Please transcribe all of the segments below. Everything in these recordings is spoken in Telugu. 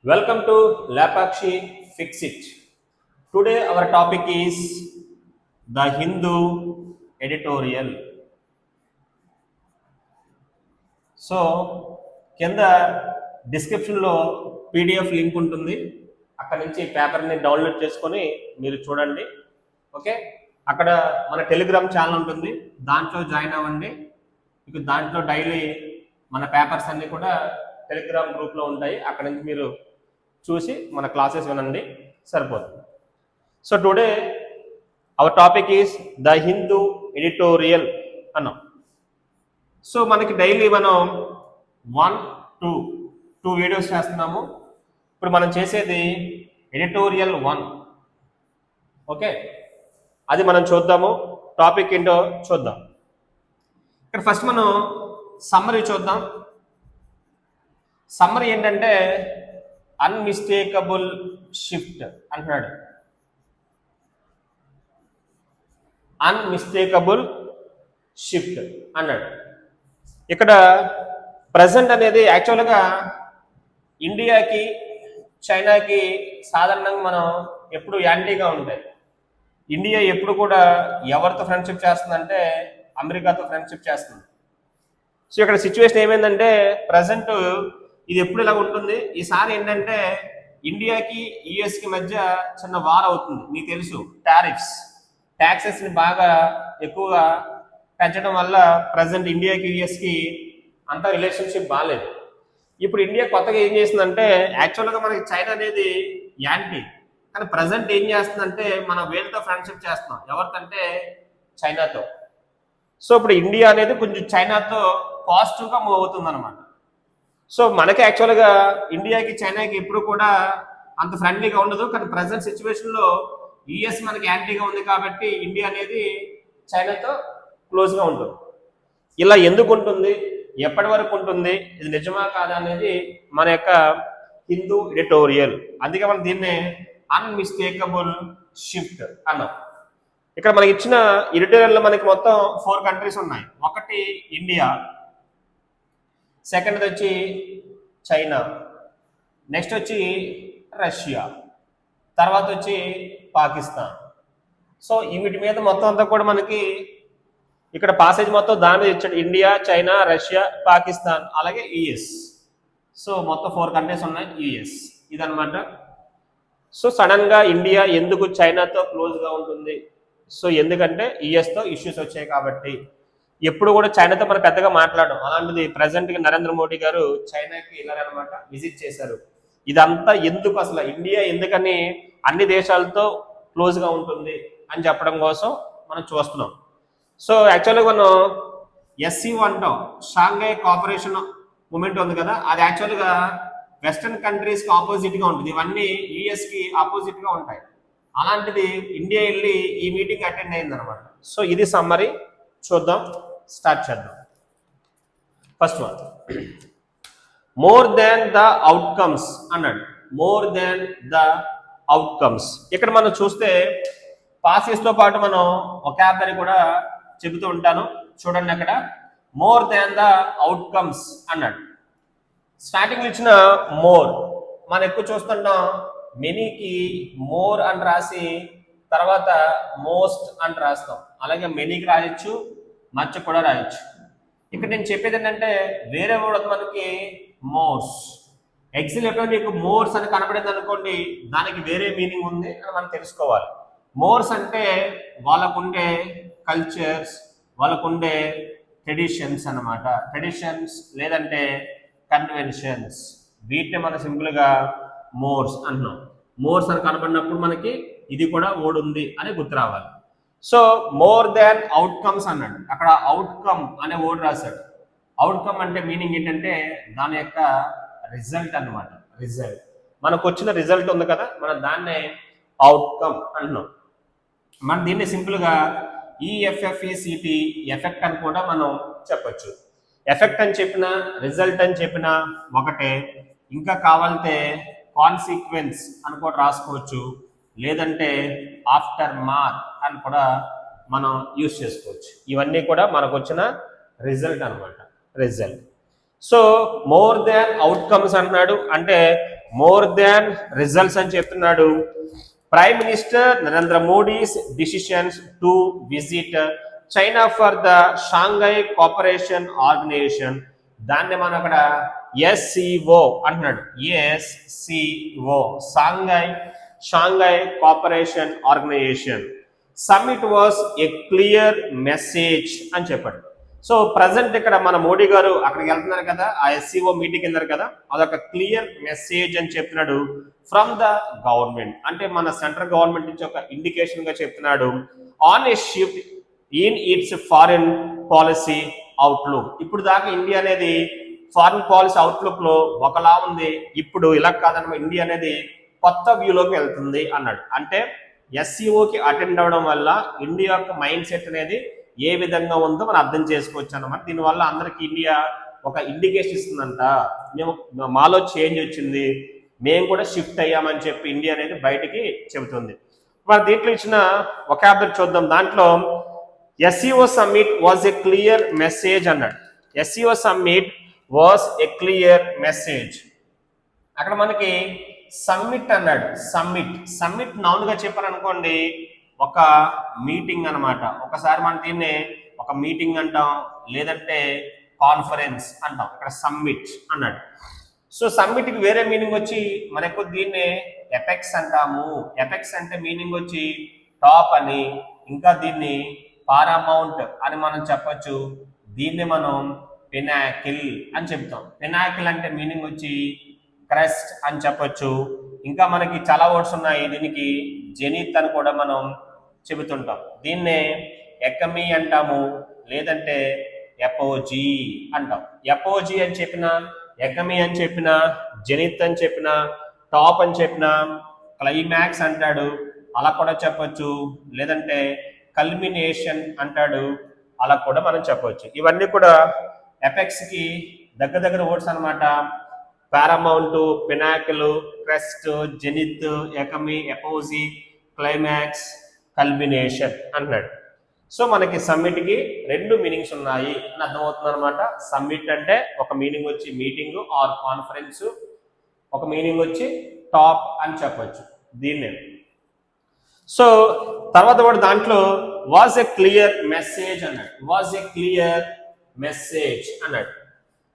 Welcome to Lapakshi Fix It. Today our topic is the Hindu editorial. So కింద డిస్క్రిప్షన్లో పీడిఎఫ్ లింక్ ఉంటుంది. అక్కడ నుంచి పేపర్ని డౌన్లోడ్ చేసుకొని మీరు చూడండి. ఓకే, అక్కడ మన టెలిగ్రామ్ ఛానల్ ఉంటుంది, దాంట్లో జాయిన్ అవ్వండి. మీకు దాంట్లో డైలీ మన పేపర్స్ అన్నీ కూడా టెలిగ్రామ్ గ్రూప్లో ఉంటాయి. అక్కడ నుంచి మీరు చూసి మన క్లాసెస్ వినండి, సరిపోతుంది. So today our topic is the Hindu editorial అన్నాం. సో మనకి డైలీ మనం 1-2 వీడియోస్ చేస్తున్నాము. ఇప్పుడు మనం చేసేది ఎడిటోరియల్ 1. ఓకే, అది మనం చూద్దాము. టాపిక్ ఏంటో చూద్దాం. ఇక్కడ ఫస్ట్ మనం సమ్మరీ చూద్దాం. సమ్మరీ ఏంటంటే అన్మిస్టేకబుల్ షిఫ్ట్ అంటున్నాడు. అన్మిస్టేకబుల్ షిఫ్ట్ అన్నాడు. ఇక్కడ ప్రజెంట్ అనేది యాక్చువల్గా ఇండియాకి చైనాకి సాధారణంగా మనం ఎప్పుడు యాంటీగా ఉంటాయి. ఇండియా ఎప్పుడు కూడా ఎవరితో ఫ్రెండ్షిప్ చేస్తుందంటే అమెరికాతో ఫ్రెండ్షిప్ చేస్తుంది. సో ఇక్కడ సిచ్యువేషన్ ఏమైందంటే ప్రజెంట్ ఇది ఎప్పుడు ఇలా ఉంటుంది. ఈసారి ఏంటంటే ఇండియాకి యుఎస్కి మధ్య చిన్న వార్ అవుతుంది. మీకు తెలుసు, ట్యాక్సెస్ని బాగా ఎక్కువగా పెంచడం వల్ల ప్రజెంట్ ఇండియాకి యుఎస్కి అంత రిలేషన్షిప్ బాగాలేదు. ఇప్పుడు ఇండియా కొత్తగా ఏం చేసిందంటే యాక్చువల్గా మనకి చైనా అనేది యాంటీ, కానీ ప్రజెంట్ ఏం చేస్తుందంటే మనం వీళ్ళతో ఫ్రెండ్షిప్ చేస్తున్నాం. ఎవరికంటే చైనాతో. సో ఇప్పుడు ఇండియా అనేది కొంచెం చైనాతో పాజిటివ్గా మూవ్ అవుతుంది అనమాట. సో మనకి యాక్చువల్గా ఇండియాకి చైనాకి ఎప్పుడు కూడా అంత ఫ్రెండ్లీగా ఉండదు, కానీ ప్రజెంట్ సిచ్యువేషన్లో యుఎస్ మనకి యాంటీగా ఉంది కాబట్టి ఇండియా అనేది చైనాతో క్లోజ్గా ఉంటుంది. ఇలా ఎందుకు ఉంటుంది, ఎప్పటి వరకు ఉంటుంది, ఇది నిజమా కాదా అనేది మన యొక్క హిందూ ఎడిటోరియల్. అందుకే మనం దీన్ని అన్మిస్టేకబుల్ షిఫ్ట్ అన్నాం. ఇక్కడ మనకి ఇచ్చిన ఎడిటోరియల్లో మనకి మొత్తం 4 కంట్రీస్ ఉన్నాయి. ఒకటి ఇండియా, సెకండ్ వచ్చి చైనా, నెక్స్ట్ వచ్చి రష్యా, తర్వాత వచ్చి పాకిస్తాన్. సో వీటి మీద మొత్తం అంతా కూడా మనకి ఇక్కడ పాసేజ్ మొత్తం దాని మీద ఇచ్చాడు. ఇండియా, చైనా, రష్యా, పాకిస్తాన్, అలాగే యుఎస్. సో మొత్తం 4 కంట్రీస్ ఉన్నాయి. యుఎస్ ఇదనమాట. సో సడన్గా ఇండియా ఎందుకు చైనాతో క్లోజ్గా ఉంటుంది? సో ఎందుకంటే యుఎస్తో ఇష్యూస్ వచ్చాయి కాబట్టి. ఎప్పుడు కూడా చైనాతో మనం పెద్దగా మాట్లాడడం. అలాంటిది ప్రజెంట్గా నరేంద్ర మోడీ గారు చైనాకి వెళ్ళారనమాట, విజిట్ చేశారు. ఇదంతా ఎందుకు, అసలు ఇండియా ఎందుకని అన్ని దేశాలతో క్లోజ్గా ఉంటుంది అని చెప్పడం కోసం మనం చూస్తున్నాం. సో యాక్చువల్గా మనం SCO అంటాం, షాంఘై కోఆపరేషన్ మూమెంట్ ఉంది కదా, అది యాక్చువల్గా వెస్టర్న్ కంట్రీస్కి ఆపోజిట్గా ఉంటుంది. ఇవన్నీ యుఎస్కి ఆపోజిట్గా ఉంటాయి. అలాంటిది ఇండియా వెళ్ళి ఈ మీటింగ్ అటెండ్ అయింది అనమాట. సో ఇది సమ్మరీ. చూద్దాం, స్టార్ట్ చేద్దాం. First one, more than the outcomes అన్నాడు. More than the outcomes. ఇక్కడ మనం చూస్తే పాసెస్తో పాటు మనం వొకాబులరీ కూడా చెబుతూ ఉంటాను. చూడండి, అక్కడ మోర్ దాన్ ద అవుట్కమ్స్ అన్నాడు. స్టార్టింగ్ ఇచ్చిన మోర్ మనం ఎక్కువ చూస్తుంటాం. మెనీకి మోర్ అని రాసి తర్వాత మోస్ట్ అని రాస్తాం. అలాగే మెనీకి రాయొచ్చు, మచ్ కూడా రాయొచ్చు. ఇక్కడ నేను చెప్పేది ఏంటంటే వేరే వర్డ్ మనకి మోర్స్. ఎగ్జాంపుల్ మీకు మోర్స్ అని కనపడింది అనుకోండి, దానికి వేరే మీనింగ్ ఉంది అని మనం తెలుసుకోవాలి. మోర్స్ అంటే వాళ్ళకుండే కల్చర్స్, వాళ్ళకుండే ట్రెడిషన్స్ అన్నమాట. ట్రెడిషన్స్ లేదంటే కన్వెన్షన్స్, వీటిని మనం సింపుల్గా మోర్స్ అంటున్నాం. మోర్స్ అని కనపడినప్పుడు మనకి ఇది కూడా ఓడి ఉంది అని గుర్తు రావాలి. సో మోర్ దాన్ అవుట్కమ్స్ అన్నాడు. అక్కడ అవుట్కమ్ అనే ఓడి రాశాడు. అవుట్కమ్ అంటే మీనింగ్ ఏంటంటే దాని యొక్క రిజల్ట్ అన్నమాట. రిజల్ట్, మనకు వచ్చిన రిజల్ట్ ఉంది కదా, మనం దాన్నే అవుట్కమ్ అంటున్నాం. మనం దీన్ని సింపుల్గా EFFECT ఎఫెక్ట్ అని కూడా మనం చెప్పచ్చు. ఎఫెక్ట్ అని చెప్పిన, రిజల్ట్ అని చెప్పిన ఒకటే. ఇంకా కావాలంటే కాన్సిక్వెన్స్ అని కూడా రాసుకోవచ్చు, లేదంటే ఆఫ్టర్ మాత్ అని కూడా మనం యూజ్ చేసుకోవచ్చు. ఇవన్నీ కూడా మనకు వచ్చిన రిజల్ట్ అనమాట. Result. So more than outcomes అంటున్నాడు, అంటే మోర్ దాన్ రిజల్ట్స్ అని చెప్తున్నాడు. Prime minister Narendra Modi's decisions to visit China for the Shanghai cooperation organisation, దాన్ని మనం అక్కడ ఎస్సిఓ అంటున్నాడు. SCO Shanghai Shanghai cooperation organisation summit was a clear message అని చెప్పాడు. సో ప్రజెంట్ ఇక్కడ మన మోడీ గారు అక్కడికి వెళ్తున్నారు కదా, ఆ ఎస్సీఓ మీటింగ్ వెళ్ళారు కదా, అదొక క్లియర్ మెసేజ్ అని చెప్తున్నాడు ఫ్రమ్ ద గవర్నమెంట్, అంటే మన సెంట్రల్ గవర్నమెంట్ నుంచి ఒక ఇండికేషన్ గా చెప్తున్నాడు on a shift in it's foreign policy outlook. ఇప్పుడు దాకా ఇండియా అనేది ఫారిన్ పాలసీ అవుట్లుక్ లో ఒకలా ఉంది, ఇప్పుడు ఇలా కాదన్నమాట, ఇండియా అనేది కొత్త వ్యూలోకి వెళ్తుంది అన్నాడు. అంటే ఎస్సీఓకి అటెండ్ అవ్వడం వల్ల ఇండియా యొక్క మైండ్ సెట్ అనేది ఏ విధంగా ఉందో మనం అర్థం చేసుకోవచ్చు అన్నమాట. దీనివల్ల అందరికి ఇండియా ఒక ఇండికేషన్ ఇస్తుందంట, మేము మాలో చేంజ్ వచ్చింది, మేము కూడా షిఫ్ట్ అయ్యామని చెప్పి ఇండియా అనేది బయటికి చెబుతుంది. మరి దీంట్లో ఇచ్చిన వొకాబులరీ చూద్దాం. దాంట్లో SCO summit was a clear message అన్నాడు. SCO summit was a clear message. అక్కడ మనకి సమ్మిట్ అన్నాడు. సమ్మిట్ సమ్మిట్ నౌన్ గా చెప్పారనుకోండి ఒక మీటింగ్ అన్నమాట. ఒకసారి మనం దీన్ని ఒక మీటింగ్ అంటాం, లేదంటే కాన్ఫరెన్స్ అంటాం. ఇక్కడ సమ్మిట్ అన్నాడు. సో సమ్మిట్ కి వేరే మీనింగ్ వచ్చి మనకు దీన్ని ఎపెక్స్ అంటాము. ఎపెక్స్ అంటే మీనింగ్ వచ్చి టాప్ అని, ఇంకా దీన్ని పారామౌంట్ అని మనం చెప్పొచ్చు. దీన్ని మనం పినాకిల్ అని చెప్తాం. పినాకిల్ అంటే మీనింగ్ వచ్చి క్రెస్ట్ అని చెప్పొచ్చు. ఇంకా మనకి చాలా వర్డ్స్ ఉన్నాయి. దీనికి జెనిత్ అని కూడా మనం చెబుతుంటాం. దీన్నే ఎకమీ అంటాము, లేదంటే ఎపోజీ అంటాం. ఎపోజీ అని చెప్పిన, ఎకమీ అని చెప్పిన, జెనిత్ అని చెప్పిన, టాప్ అని చెప్పిన, క్లైమాక్స్ అంటాడు, అలా కూడా చెప్పొచ్చు. లేదంటే కల్మినేషన్ అంటాడు, అలా కూడా మనం చెప్పొచ్చు. ఇవన్నీ కూడా ఎపెక్స్ కి దగ్గర వర్డ్స్ అనమాట. Paramount, pinnacle, crest, zenith, acme, apogee, climax, culmination అన్నాడు. సో మనకి సమ్మిట్ కి రెండు మీనింగ్స్ ఉన్నాయి అని అర్థమవుతుంది అనమాట. సమ్మిట్ అంటే ఒక మీనింగ్ వచ్చి మీటింగ్ ఆర్ కాన్ఫరెన్స్, ఒక మీనింగ్ వచ్చి టాప్ అని చెప్పొచ్చు దీన్నే. సో తర్వాత వాడు దాంట్లో వాజ్ ఎ క్లియర్ మెసేజ్ అన్నాడు. వాజ్ ఎ క్లియర్ మెసేజ్ అన్నాడు.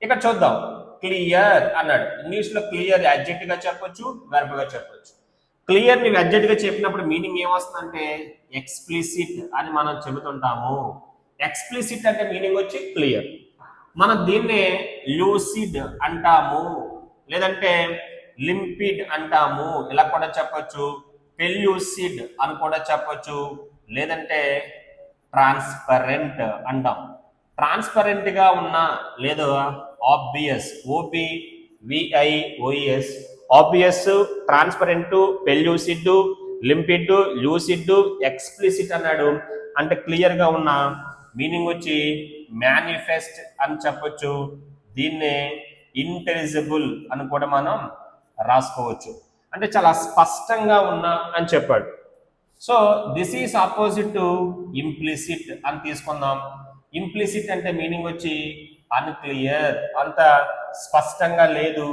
ఇక్కడ చూద్దాం. క్లియర్ అన్నాడు. ఇంగ్లీష్ లో క్లియర్ అడ్జెక్టివ్ గా చెప్పొచ్చు, వెర్బ్ గా చెప్పొచ్చు. క్లియర్ ని అడ్జెక్టివ్ గా చెప్పినప్పుడు మీనింగ్ ఏమొస్తుందంటే ఎక్స్ప్లిసిట్ అని మనం చెబుతుంటాము. ఎక్స్ప్లిసిట్ అంటే మీనింగ్ వచ్చి క్లియర్. మనం దీన్నే లూసిడ్ అంటాము, లేదంటే లింపిడ్ అంటాము, ఇలా కూడా చెప్పొచ్చు. పెల్యూసిడ్ అని కూడా చెప్పొచ్చు, లేదంటే ట్రాన్స్పరెంట్ అంటాం. ట్రాన్స్పరెంట్ గా ఉన్న లేదా obvious, OBVIOUS, obvious, transparent, pellucid, limpid, lucid, explicit అన్నాడు. అంటే క్లియర్ గా ఉన్న మీనింగ్ వచ్చి మేనిఫెస్ట్ అని చెప్పొచ్చు. దీన్నే ఇంటెలిజిబుల్ అని కూడా మనం రాసుకోవచ్చు. అంటే చాలా స్పష్టంగా ఉన్నా అని చెప్పాడు. So this is opposite to implicit అని తీసుకుందాం. ఇంప్లిసిట్ అంటే మీనింగ్ వచ్చి అన్క్లియర్, అంత స్పష్టంగా లేదు.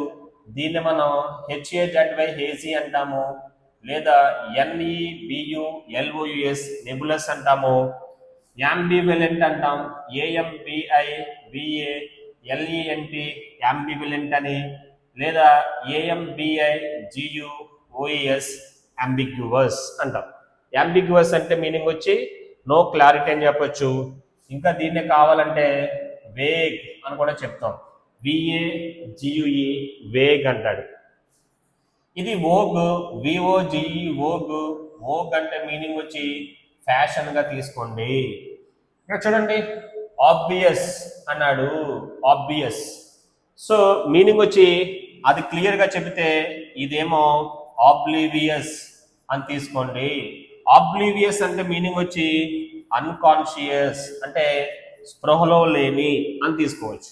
దీన్ని మనం HAZY హేజీ అంటాము, లేదా NEBULOUS నెబులస్ అంటాము. యాంబివలెంట్ అంటాం, AMBIVALENT యాంబివలెంట్ అని, లేదా AMBIGUOES అంబిగ్యువస్ అంటాం. యాంబిగ్యువస్ అంటే మీనింగ్ వచ్చి నో క్లారిటీ అని చెప్పొచ్చు. ఇంకా దీన్ని కావాలంటే వేగ్ అని కూడా చెప్తాం. VAGUE వేగ్ అంటాడు. ఇది వోగ్, VOGE వోగ్. వోగ్ అంటే మీనింగ్ వచ్చి ఫ్యాషన్ గా తీసుకోండి. ఇక్కడ చూడండి, ఆబ్వియస్ అన్నాడు. ఆబ్వియస్, సో మీనింగ్ వచ్చి అది క్లియర్ గా చెబితే ఇదేమో ఆబ్లివియస్ అని తీసుకోండి. ఆబ్లివియస్ అంటే మీనింగ్ వచ్చి అన్కాన్షియస్, అంటే స్పృహలో లేని అని తీసుకోవచ్చు.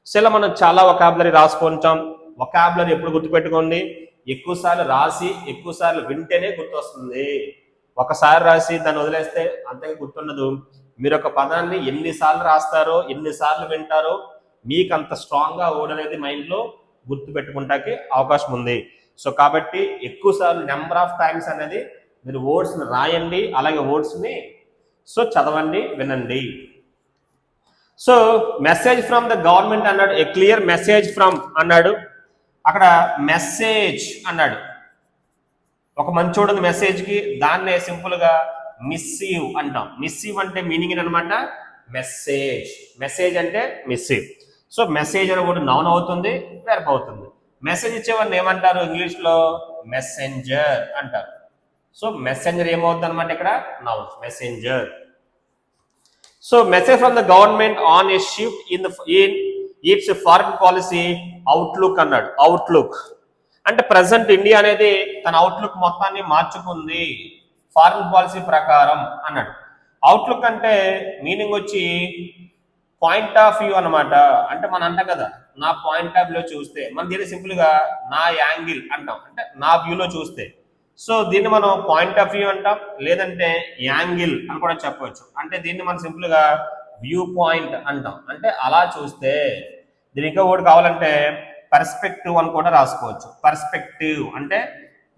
సో ఇలా మనం చాలా వొకాబులరీ రాసుకుంటాం. వొకాబులరీ ఎప్పుడు గుర్తుపెట్టుకోండి, ఎక్కువసార్లు రాసి ఎక్కువసార్లు వింటేనే గుర్తొస్తుంది. ఒకసారి రాసి దాన్ని వదిలేస్తే అంతగా గుర్తుండదు. మీరు ఒక పదాన్ని ఎన్నిసార్లు రాస్తారో, ఎన్నిసార్లు వింటారో మీకు అంత స్ట్రాంగ్గా వర్డ్ అనేది మైండ్లో గుర్తుపెట్టుకుంటానికి అవకాశం ఉంది. సో కాబట్టి ఎక్కువసార్లు నెంబర్ ఆఫ్ టైమ్స్ అనేది మీరు వర్డ్స్ని రాయండి, అలాగే వర్డ్స్ని సో చదవండి, వినండి. So message from the government అన్నాడు, ఏ క్లియర్ మెసేజ్ ఫ్రమ్ అన్నాడు. అక్కడ మెసేజ్ అన్నాడు, ఒక మంచోడు మెసేజ్కి, దాన్నే సింపుల్గా మిస్సీవ్ అంటాం. మిస్సీవ్ అంటే మీనింగ్ అనమాట మెసేజ్. మెసేజ్ అంటే మిస్సీవ్. సో మెసేజ్ అని కూడా నౌన్ అవుతుంది, వెర్బ్ అవుతుంది. మెసేజ్ ఇచ్చేవాడిని ఏమంటారు ఇంగ్లీష్లో? మెసెంజర్ అంటారు. సో మెసెంజర్ ఏమవుతుంది అనమాట ఇక్కడ? Noun, messenger. So message from the government on a shift in it's foreign policy outlook అన్నాడు. అవుట్లుక్ అంటే ప్రజెంట్ ఇండియా అనేది తన అవుట్లుక్ మొత్తాన్ని మార్చుకుంది ఫారిన్ పాలసీ ప్రకారం అన్నాడు. అవుట్లుక్ అంటే మీనింగ్ వచ్చి పాయింట్ ఆఫ్ వ్యూ అనమాట. అంటే మనం అంటాం కదా, నా పాయింట్ ఆఫ్ వ్యూలో చూస్తే, మనం దీన్ని సింపుల్గా నా యాంగిల్ అంటాం, అంటే నా వ్యూలో చూస్తే. సో దీన్ని మనం పాయింట్ ఆఫ్ వ్యూ అంటాం, లేదంటే యాంగిల్ అని కూడా చెప్పవచ్చు. అంటే దీన్ని మనం సింపుల్గా వ్యూ పాయింట్ అంటాం, అంటే అలా చూస్తే. దీని ఇంకా ఒకటి కావాలంటే పర్స్పెక్టివ్ అని కూడా రాసుకోవచ్చు. పర్స్పెక్టివ్ అంటే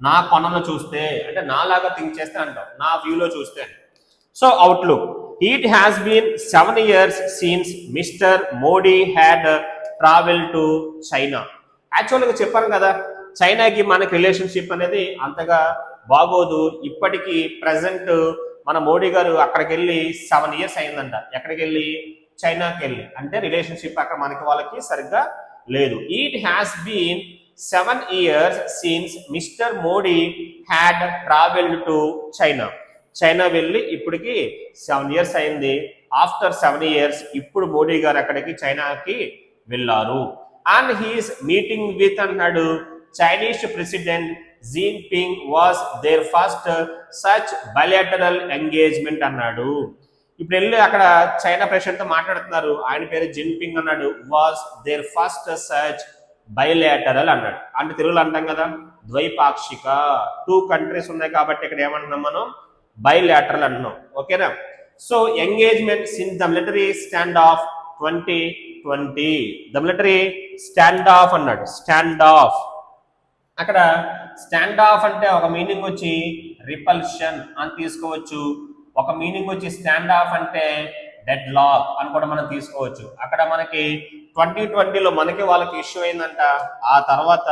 నా కోణంలో చూస్తే, అంటే నాలాగా థింక్ చేస్తే అంటాం, నా వ్యూలో చూస్తే. So outlook. It has been 7 years since mister Modi had travel to China. యాక్చువల్గా చెప్పాను కదా, చైనాకి మనకి రిలేషన్షిప్ అనేది అంతగా బాగోదు. ఇప్పటికీ ప్రజెంట్ మన మోడీ గారు అక్కడికి వెళ్ళి 7 years అయిందంట. ఎక్కడికి వెళ్ళి? చైనాకి వెళ్ళి. అంటే రిలేషన్షిప్ అక్కడ మనకి వాళ్ళకి సరిగ్గా లేదు. It has been 7 years since mister Modi had travelled to China. China వెళ్ళి ఇప్పటికి 7 years అయింది. ఆఫ్టర్ 7 years ఇప్పుడు మోడీ గారు అక్కడికి చైనాకి వెళ్ళారు. అండ్ హీస్ మీటింగ్ విత్ అన్నాడు Chinese president Jinping was there first such bilateral engagement అన్నాడు. ఇప్పుడు వెళ్ళి అక్కడ చైనా ప్రెసిడెంట్తో మాట్లాడుతున్నారు, ఆయన పేరు జిన్పింగ్ అన్నాడు. Was there first such bilateral అన్నాడు. అంటే తెలుగులో అంటాం కదా ద్వైపాక్షిక, 2 countries ఉన్నాయి కాబట్టి ఇక్కడ ఏమంటున్నాం మనం? బైలాటరల్ అంటున్నాం. ఓకేనా? So engagement since the military stand of 2020. The military stand of అన్నాడు. స్టాండ్ ఆఫ్, అక్కడ స్టాండ్ ఆఫ్ అంటే ఒక మీనింగ్ వచ్చి రిపల్షన్ అని తీసుకోవచ్చు. ఒక మీనింగ్ వచ్చి స్టాండ్ ఆఫ్ అంటే డెడ్ లాక్ అని కూడా మనం తీసుకోవచ్చు. అక్కడ మనకి 2020లో మనకి వాళ్ళకి ఇష్యూ అయిందంట. ఆ తర్వాత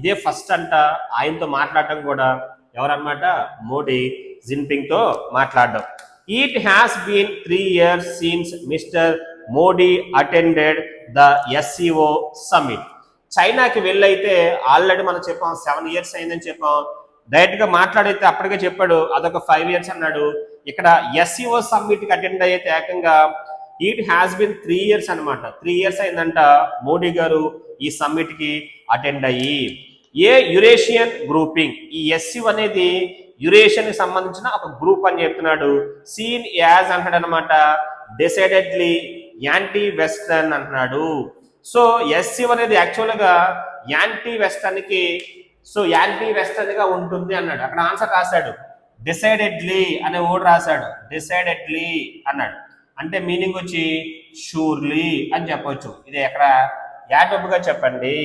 ఇదే ఫస్ట్ అంట ఆయనతో మాట్లాడటం కూడా. ఎవరన్నమాట? మోడీ జిన్పింగ్ తో మాట్లాడడం. It has been 3 years since mister Modi attended the SCO summit. చైనాకి వెళ్ళైతే ఆల్రెడీ మనం చెప్పాం 7 years అయిందని చెప్పాం. డైరెక్ట్ గా మాట్లాడైతే అప్పటికే చెప్పాడు అదొక 5 years అన్నాడు. ఇక్కడ SCO సమ్మిట్ కి అటెండ్ అయితే ఏకంగా ఇట్ హ్యాస్ బీన్ 3 years అనమాట. 3 years అయిందంట మోడీ గారు ఈ సమ్మిట్ కి అటెండ్ అయ్యి. ఏ యురేషియన్ గ్రూపింగ్, ఈ SCO అనేది యురేషియన్ కి సంబంధించిన ఒక గ్రూప్ అని చెప్తున్నాడు. సీన్ యాజ్ అంటాడు అనమాట డిసైడెడ్లీ యాంటీ వెస్టర్న్ అంటున్నాడు. సో SCO అనేది యాక్చువల్గా యాంటీ వెస్టర్న్ కి, సో యాంటీ వెస్టర్న్ గా ఉంటుంది అన్నాడు. అక్కడ ఆన్సర్ రాశాడు డిసైడెడ్లీ అనే వర్డ్ రాశాడు. డిసైడెడ్లీ అన్నాడు అంటే మీనింగ్ వచ్చి షూర్లీ అని చెప్పొచ్చు. ఇది ఎక్కడ యాడ్వర్బ్ గా చెప్పండి.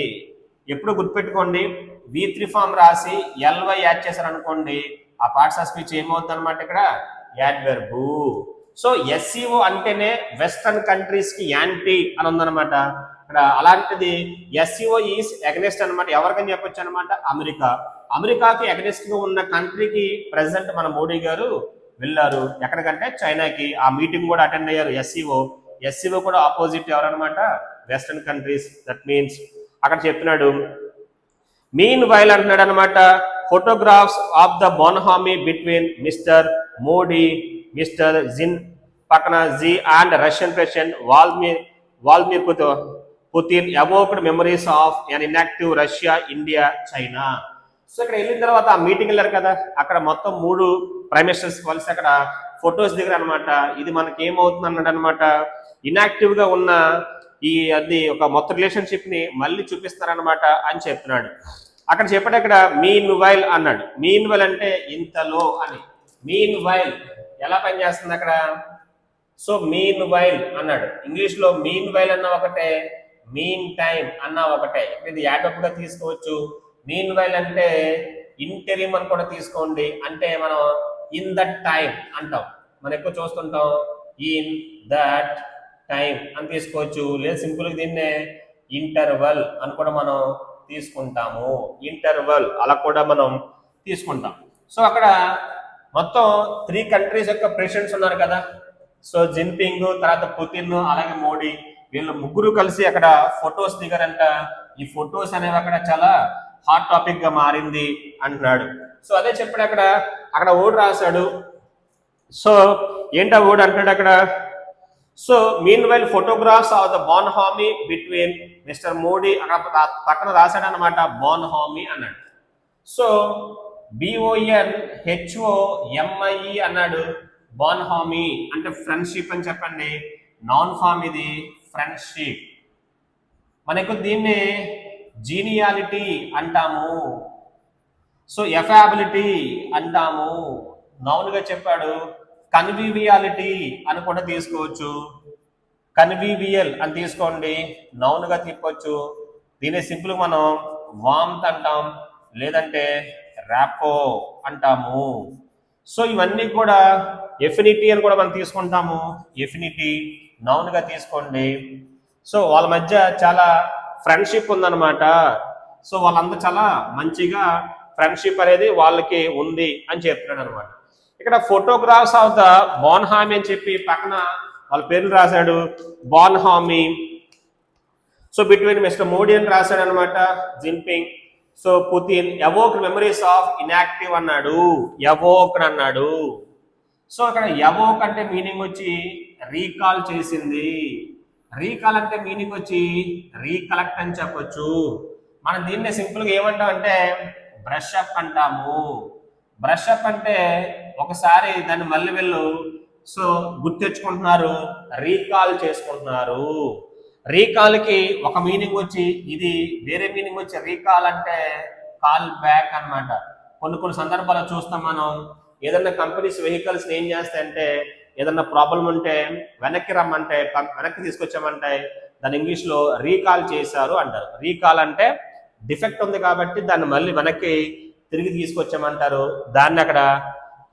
ఎప్పుడు గుర్తుపెట్టుకోండి, V3 ఫామ్ రాసి LY యాడ్ చేశారనుకోండి, ఆ పార్ట్స్ ఆఫ్ స్పీచ్ ఏమవుతుంది అనమాట ఇక్కడ? యాడ్వర్బ్. సో SCO అంటేనే వెస్టర్న్ కంట్రీస్ కి యాంటీ అని ఉందన్నమాట. ఇక్కడ అలాంటిది SCO ఈస్ అగెనిస్ట్ అనమాట. ఎవరికని చెప్పొచ్చు అనమాట? అమెరికా. అమెరికాకి అగెనిస్ట్ గా ఉన్న కంట్రీకి ప్రెసిడెంట్ మన మోడీ గారు వెళ్ళారు. ఎక్కడికంటే చైనాకి. ఆ మీటింగ్ కూడా అటెండ్ అయ్యారు SCO కూడా ఆపోజిట్ ఎవరనమాట? Western countries. దట్ మీన్స్ అక్కడ చెప్తున్నాడు. మీన్ వైల్ అంటున్నాడు అనమాట photographs of the bonhomie between mister Modi, mister Jin పక్కన Xi and Russian president Vladimir Putin evoked memories of an inactive Russia, India, China. So ఇక్కడ వెళ్ళిన తర్వాత ఆ మీటింగ్ వెళ్ళారు కదా, అక్కడ మొత్తం 3 ప్రైమ్ మినిస్టర్స్ కలిసి అక్కడ ఫొటోస్ దిగారు అనమాట. ఇది మనకి ఏమవుతుంది అన్నాడు అనమాట, ఇన్యాక్టివ్ గా ఉన్న అది ఒక మొత్తం రిలేషన్షిప్ ని మళ్ళీ చూపిస్తారనమాట అని చెప్తున్నాడు. అక్కడ చెప్పాడు అక్కడ మీన్ వైల్ అన్నాడు. మీన్ వైల్ అంటే ఇంతలో అని. మీన్ వైల్ ఎలా పనిచేస్తుంది అక్కడ? సో మీన్ వైల్ అన్నాడు. ఇంగ్లీష్ లో మీన్ వైల్ అన్న ఒకటే, మీన్ టైం అన్న ఒకటే. ఇది యాడప్గా తీసుకోవచ్చు. మీన్ వైల్ అంటే ఇంటెరిమ్ అని కూడా తీసుకోండి. అంటే మనం ఇన్ దట్ టైం అంటాం. మనం ఎక్కువ చూస్తుంటాం ఇన్ దట్ టైం అని తీసుకోవచ్చు. లేదా సింపుల్ గా దీన్నే ఇంటర్వల్ అని కూడా మనం తీసుకుంటాము. ఇంటర్వల్ అలా కూడా మనం తీసుకుంటాం. సో అక్కడ మొత్తం 3 కంట్రీస్ యొక్క ప్రెసిడెంట్స్ ఉన్నారు కదా. సో జిన్పింగ్, తర్వాత పుతిన్, అలాగే మోడీ, వీళ్ళు ముగ్గురు కలిసి అక్కడ ఫొటోస్ దిగారంట. ఈ ఫొటోస్ అనేవి అక్కడ చాలా హాట్ టాపిక్ గా మారింది అంటున్నాడు. సో అదే చెప్పాడు అక్కడ. అక్కడ ఓడి రాశాడు. సో ఏంటా ఓడి అంటున్నాడు అక్కడ. So meanwhile photographs of the bonhomie between mister Modi, అక్కడ పక్కన రాశాడు అనమాట బాన్ హామీ అన్నాడు. సో BONHOMIE అన్నాడు. బాన్ హామీ అంటే ఫ్రెండ్షిప్ అని చెప్పండి. నాన్ ఫామ్ ఇది ఫ్రెండ్షిప్. మనకు దీన్ని జీనియాలిటీ అంటాము. సో ఎఫాబిలిటీ అంటాము. నౌన్ గా చెప్పాడు. కన్వీవియాలిటీ అని కూడా తీసుకోవచ్చు. కన్వీవియల్ అని తీసుకోండి, నౌన్ గా తీసుకోవచ్చు. దీని సింపుల్ మనం వామ్త్ అంటాం, లేదంటే ర్యాపో అంటాము. సో ఇవన్నీ కూడా ఎఫినిటీ అని కూడా మనం తీసుకుంటాము. ఎఫినిటీ నౌన్ గా తీసుకోండి. సో వాళ్ళ మధ్య చాలా ఫ్రెండ్షిప్ ఉందన్నమాట. సో వాళ్ళందరూ చాలా మంచిగా ఫ్రెండ్షిప్ అనేది వాళ్ళకి ఉంది అని చెప్తున్నాడు అనమాట. ఇక్కడ ఫోటోగ్రాఫ్స్ ఆఫ్ ద బాన్ హామీ అని చెప్పి పక్కన వాళ్ళ పేర్లు రాశాడు. బాన్ హామీ. సో బిట్వీన్ మిస్టర్ మోడీ అని రాశాడు అనమాట. Jinping. So Putin evoke memories of inactive అన్నాడు. ఎవోక్ అన్నాడు. సో అక్కడ ఎవోక్ అంటే మీనింగ్ వచ్చి రీకాల్ చేసింది. రీకాల్ అంటే మీనింగ్ వచ్చి రీకలెక్ట్ అని చెప్పొచ్చు. మనం దీన్ని సింపుల్గా ఏమంటాం అంటే బ్రష్ అప్ అంటాము. బ్రష్ అప్ అంటే ఒకసారి దాన్ని మళ్ళీ వీళ్ళు సో గుర్తెచ్చుకుంటున్నారు, రీకాల్ చేసుకుంటున్నారు. రీకాల్కి ఒక మీనింగ్ వచ్చి ఇది, వేరే మీనింగ్ వచ్చి రీకాల్ అంటే కాల్ బ్యాక్ అన్నమాట. కొన్ని సందర్భాల్లో చూస్తాం మనం. ఏదైనా కంపెనీస్ వెహికల్స్ ఏం చేస్తాయంటే ఏదన్నా ప్రాబ్లం ఉంటే వెనక్కి రమ్మంటే, వెనక్కి తీసుకొచ్చామంటే దాని ఇంగ్లీష్లో రీకాల్ చేశారు అంటారు. రీకాల్ అంటే డిఫెక్ట్ ఉంది కాబట్టి దాన్ని మళ్ళీ వెనక్కి తిరిగి తీసుకొచ్చామంటారు. దాన్ని అక్కడ